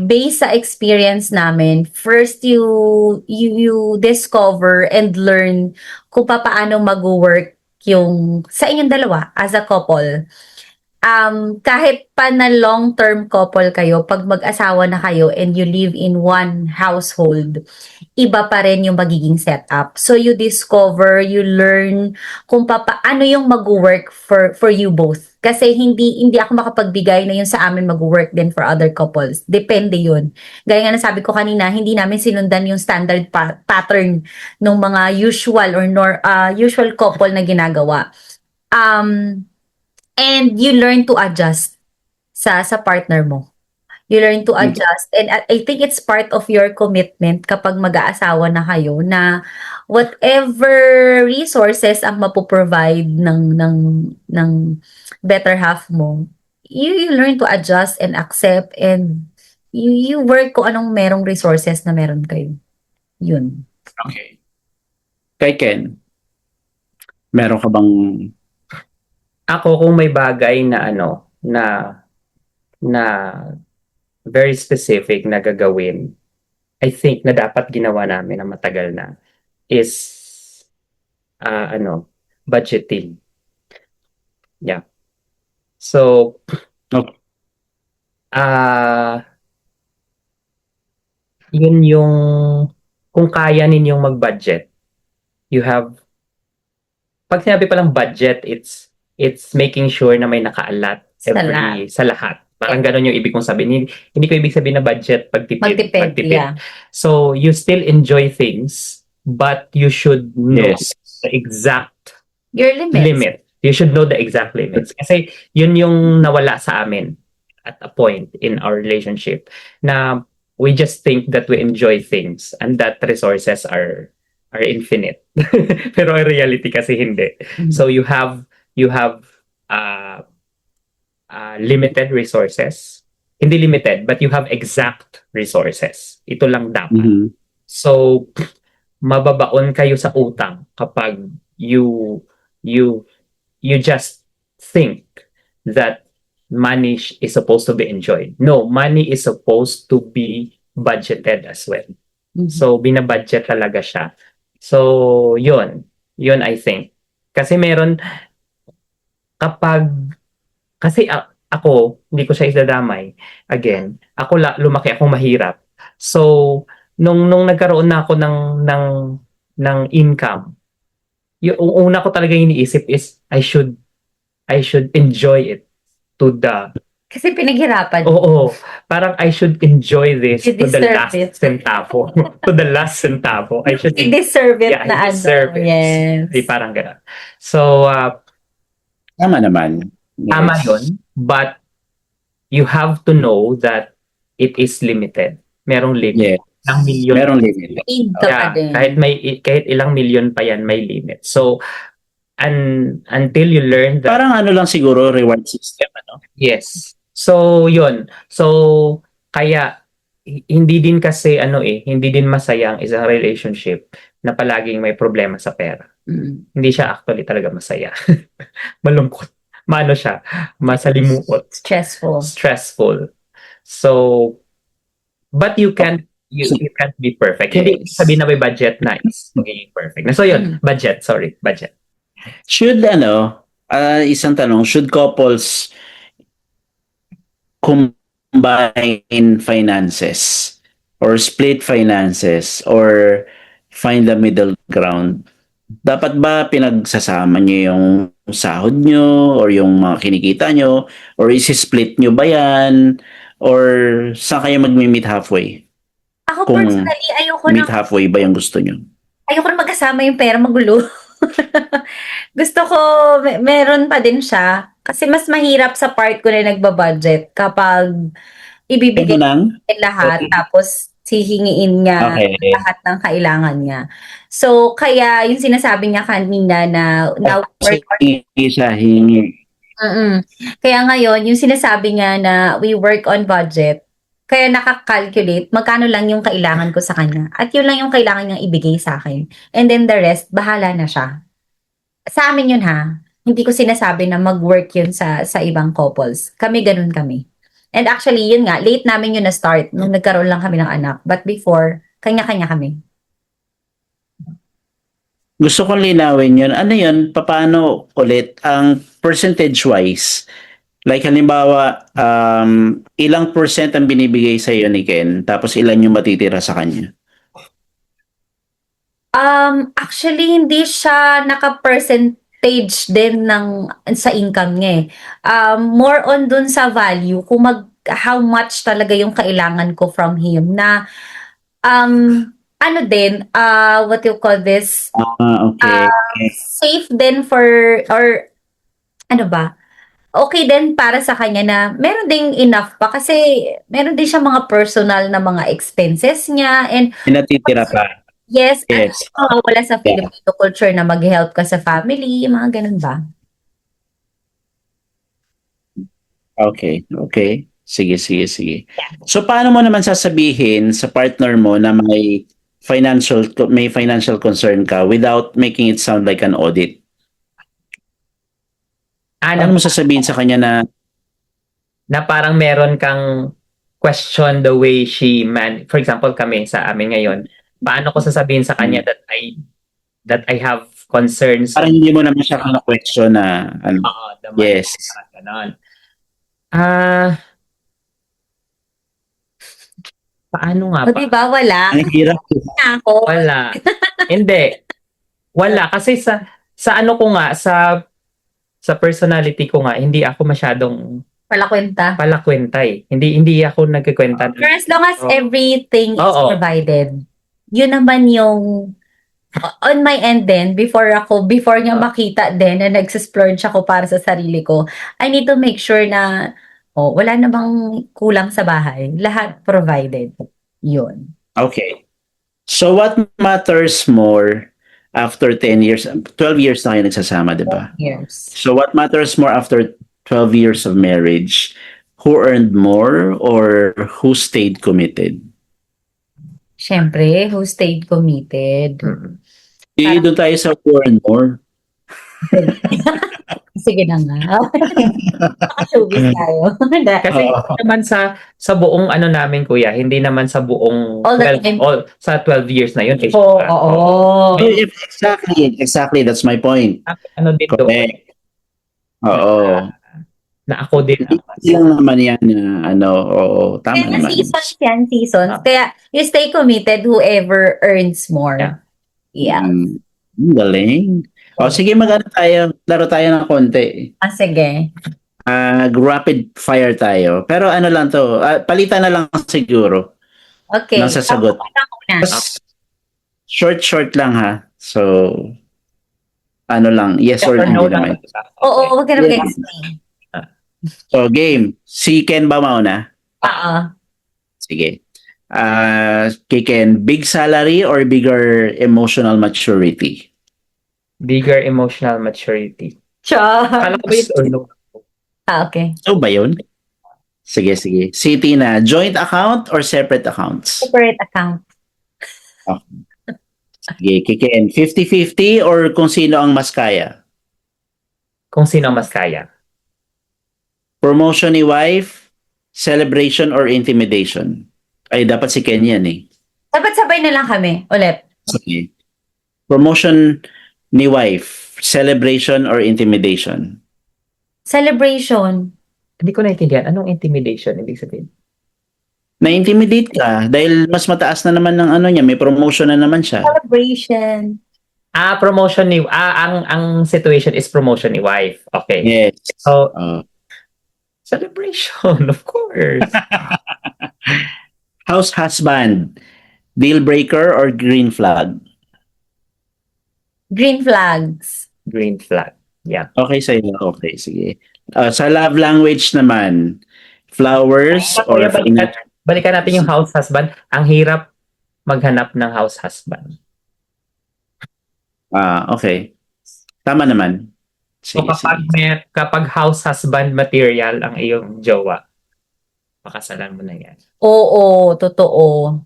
based sa experience namin, first you discover and learn kung paano mag-work yung sa inyong dalawa as a couple. Kahit pa na long-term couple kayo, pag mag-asawa na kayo and you live in one household, iba pa rin yung magiging setup. So you discover, you learn kung paano yung mag-work for you both. Kasi hindi ako makapagbigay na yun sa amin mag-work din for other couples. Depende yun. Gaya nga nasabi ko kanina, hindi namin sinundan yung standard pattern ng mga usual or usual couple na ginagawa. And you learn to adjust sa partner mo. You learn to adjust. And I think it's part of your commitment kapag mag-aasawa na kayo na whatever resources ang mapoprovide ng better half mo, you learn to adjust and accept and you work kung anong merong resources na meron kayo. Yun. Okay. Kay Ken, meron ka bang Ako kung may bagay na na very specific na gagawin, I think na dapat ginawa namin na matagal na is budgeting. Yeah. So Okay. yun yung kung kaya ninyong mag-budget, you have pag sinabi palang budget, it's making sure na may nakaalat sa lahat. Parang ganun yung ibig kong sabihin. Hindi ko ibig sabihin na budget pagtipid. Yeah. So you still enjoy things, but you should know Yes. the exact Your limits. limit. You should know the exact limits. Kasi yun yung nawala sa amin at a point in our relationship na we just think that we enjoy things and that resources are infinite. Pero in reality kasi hindi. So you have limited resources. Hindi limited, but you have exact resources. Ito lang dapat. Mhm. So mababaon kayo sa utang kapag you just think that money is supposed to be enjoyed. No, money is supposed to be budgeted as well. So binabudget talaga siya. So yun I think. Kasi meron kasi ako, hindi ko siya idadamay. Again, ako lumaki akong mahirap. So, nung nagkaroon na ako ng income, yung una ko talaga iniisip is I should enjoy it to the Kasi pinaghirapan. Oo, parang I should enjoy this You to the deserve last it. centavo. To the last centavo. I should You deserve it yeah, na I deserve it. Yes. Di parang gano'n. So, Tama naman. tama Yes. yun, but you have to know that it is limited. Merong limit. Yes. Ilang milyon. Merong limit. Need ka pa Yeah, din. kahit ilang milyon pa yan, may limit. So, until you learn that, Parang ano lang siguro, reward system, ano? yes. So, yun. So, kaya, hindi din kasi, hindi din masaya ang isang relationship na palaging may problema sa pera. Mm. Hindi siya actually talaga masaya. Malungkot. Mano siya? Masalimuot. Stressful. So, but you can't be perfect. Hindi Yes. sabihin na may budget na is magiging perfect. So, yun. Budget. Should, isang tanong, should couples combine finances or split finances or find the middle ground? Dapat ba pinagsasama nyo yung sahod nyo or yung mga kinikita nyo or isi-split nyo ba yan or saan kayo mag-meet halfway? Ako Kung personally, meet halfway ba yung gusto nyo? ayoko na magkasama yung pera, magulo. Gusto ko, meron pa din siya. Kasi mas mahirap sa part ko na nagbabudget kapag ibibigay Ano nang? lahat Okay. tapos hihingiin niya Okay. lahat ng kailangan niya. So, kaya yung sinasabi niya kanina na now work on Hingi siya, hingi. Kaya ngayon, yung sinasabi niya na we work on budget, kaya nakakalculate magkano lang yung kailangan ko sa kanya. At yun lang yung kailangan niyang ibigay sa akin. And then the rest, bahala na siya. Sa amin yun ha. Hindi ko sinasabi na mag-work yun sa ibang couples. Kami ganun kami. And actually, yun nga, late namin yun na-start nung nagkaroon lang kami ng anak. But before, kanya-kanya kami. Gusto kong linawin yun. Ano yun? Paano ulit? Ang percentage-wise, like halimbawa, ilang percent ang binibigay sa iyo ni Ken, tapos ilan yung matitira sa kanya? Actually, hindi siya naka-percentage din sa income niya eh. More on dun sa value, kung how much talaga yung kailangan ko from him na, what you call this, Okay. safe din or ano ba, okay din para sa kanya na meron ding enough pa kasi meron din siya mga personal na mga expenses niya and Pinatitira pa. yes, Yes. at wala sa Filipino culture na mag-help ka sa family, mga ganun ba? Okay. Sige. So, paano mo naman sasabihin sa partner mo na may financial concern ka without making it sound like an audit? Paano mo sasabihin sa kanya na parang meron kang question the way for example kami sa amin ngayon, paano ko sasabihin sa kanya that I have concerns? parang hindi mo naman siya question na ano? The money, Yes. ganon. Paano nga O ba? diba, wala? Ang hirap. Na ako. Wala. Hindi. Wala. Kasi sa ano ko nga, sa personality ko nga, hindi ako masyadong palakwenta eh. Hindi ako nagkikwenta. For as long as Oo. everything is Oo. provided, yun naman yung on my end din, before niya makita din na nagsisplurge ako para sa sarili ko, I need to make sure na wala na bang kulang sa bahay. Lahat provided. Yun. Okay. So, what matters more after 10 years, 12 years na kayo nagsasama, di ba? Yes. So, what matters more after 12 years of marriage? Who earned more or who stayed committed? Syempre, who stayed committed. Doon tayo sa who earned more. Sige na nga. Showbiz tayo. Kasi hindi naman sa buong ano namin kuya, hindi naman sa buong All the time. sa 12 years na yun. Oo. Exactly. That's my point. Ano din doon Correct. Oo. Na ako din ang Hindi lang naman yan na ano, oo, tama Kaya naman. seasons yan, seasons. Ah. Kaya you stay committed whoever earns more. Yeah. Yeah. Ang galing. O sige, laro tayo ng konti. Sige. Rapid fire tayo. Pero ano lang to, palitan na lang siguro Okay. ng sasagot. Ako muna. Short lang ha. So, ano lang, yes or no no naman. Oo, wag ka na Yeah. mag-explain. So, game. Si Ken ba mauna? Oo. Sige. Kay Ken, big salary or bigger emotional maturity? Bigger emotional maturity. Char. Kala ko ba yes or no? Okay. So ba yun? Sige. Si Tina, joint account or separate accounts? Separate account. Sige, kay Ken, 50-50 or kung sino ang mas kaya? Kung sino ang mas kaya. Promotion ni wife, celebration or intimidation? Ay, dapat si Ken yan eh. Dapat sabay na lang kami. Ulit. Sige. Promotion ni wife, celebration or intimidation? Celebration. Hindi ko naintindihan. Anong intimidation? Ibig sabihin. Na-intimidate ka dahil mas mataas na naman ng ano niya, may promotion na naman siya. Celebration. Promotion ni... ang situation is promotion ni wife. Okay. Yes. So, Uh, celebration, of course. house husband, deal breaker or green flag? Green flags. Green flag. Yeah. Okay sa'yo. Okay, sige. Sa love language naman, flowers or Balikan natin yung house husband. Ang hirap maghanap ng house husband. okay. Tama naman. So Sige, sige. kapag house husband material ang iyong jowa, pakasalan mo na yan. Oo, totoo.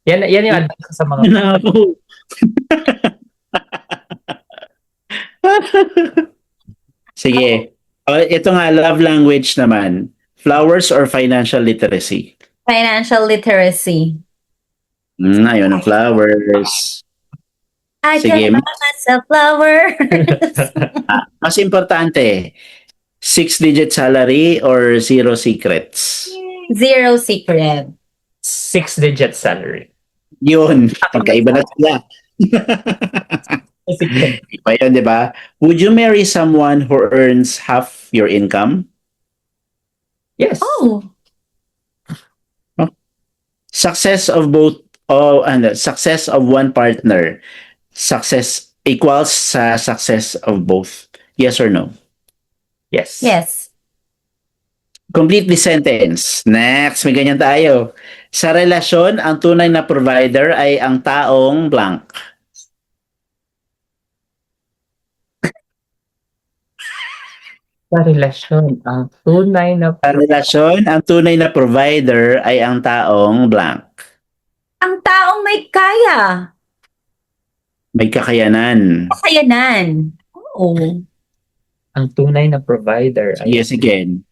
Yan yung advice sa mga... Nako. Sige. Ito nga, love language naman. Flowers or financial literacy? Financial literacy. Ayun ang flowers. I Sige. can buy myself flowers. Mas importante, 6-digit salary or 0 secrets? 0 secret. 6-digit salary. Yun. Magkaiba na sila. Iba yun, di ba? Would you marry someone who earns half your income? Yes. Oh, Success of success of one partner. Success equals sa success of both. Yes or no? Yes. yes. Complete the sentence. Next, may ganyan tayo. Sa relasyon, ang tunay na provider ay ang taong blank. Sa relasyon, ang tunay na... Sa relasyon, ang tunay na provider ay ang taong blank. Ang taong may kaya. May kakayanan. Kakayanan. Oo. Ang tunay na provider ay... Yes, again.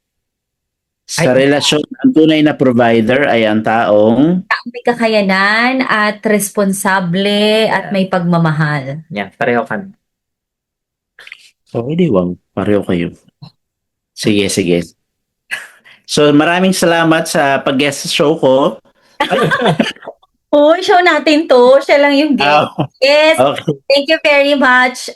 Sa Ay- relasyon, ang tunay na provider ay ang taong Taong may kakayanan at responsable at may pagmamahal. Yan, pareho kami. Okay, wag. Pareho kayo. Sige. So, maraming salamat sa pag-guest sa show ko. Oh, show natin to. Siya lang yung guest. Yes. Okay. Thank you very much.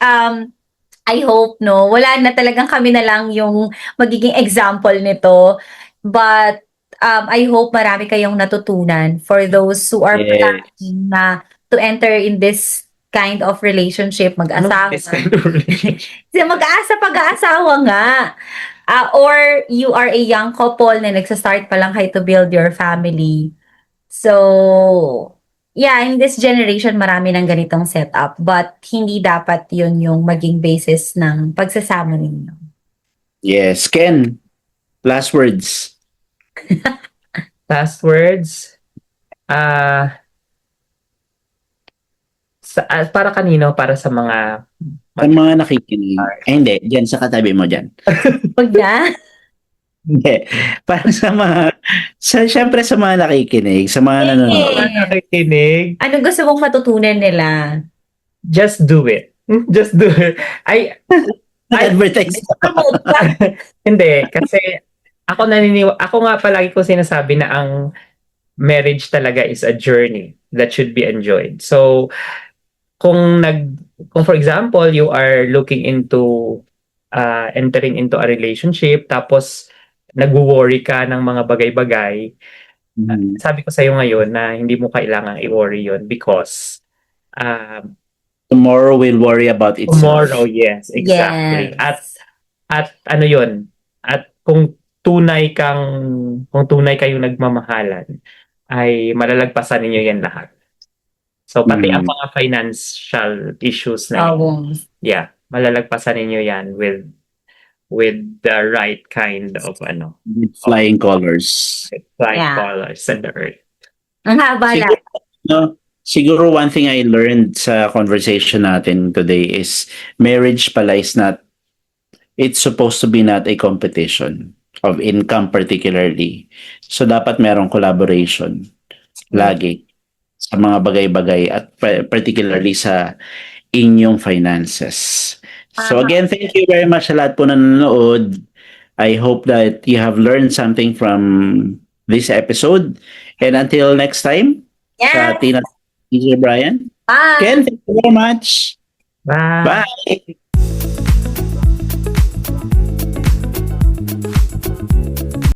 I hope, no, wala na talagang kami na lang yung magiging example nito. But I hope marami kayong natutunan for those who are Yes. planning na to enter in this kind of relationship, mag-asawa. This kind of relationship. Kasi pag-aasawa nga. Or you are a young couple na nagsastart pa lang kayo to build your family. So, yeah, in this generation, marami ng ganitong setup. But hindi dapat yun yung maging basis ng pagsasama ninyo. Yes. Ken, last words. Last words. Para kanino? Para sa mga... Ang mga nakikinig. Hindi. Diyan, sa katabi mo dyan. Huwag na. Hindi. Para sa mga... Siyempre sa mga nakikinig. Sa mga nanonood. Mga nakikinig, Ano gusto mong matutunan nila? just do it. Just do it. Advertise. Hindi, kasi ako nga palagi ko sinasabi na ang marriage talaga is a journey that should be enjoyed. So, kung for example, you are looking into entering into a relationship, tapos nag-worry ka ng mga bagay-bagay, sabi ko sa'yo ngayon na hindi mo kailangang i-worry yun because Tomorrow we'll worry about itself. tomorrow, yes, exactly. Yes. At ano yun, at kung tunay kayong nagmamahalan, ay malalagpasan ninyo yan lahat. So, pati ang mga financial issues na yun, Oo. yeah, malalagpasan ninyo yan with the right kind of With flying colors. flying Yeah. colors on the earth. Ang haba lang. Siguro one thing I learned sa conversation natin today is marriage pala is not, it's supposed to be not a competition of income particularly. So dapat merong collaboration lagi sa mga bagay-bagay at particularly sa inyong finances. So again, thank you very much sa lahat po na nanonood. I hope that you have learned something from this episode. And until next time, sa Yeah. Tina, DJ Brian. Bye. Ken, thank you very much. Bye. Bye.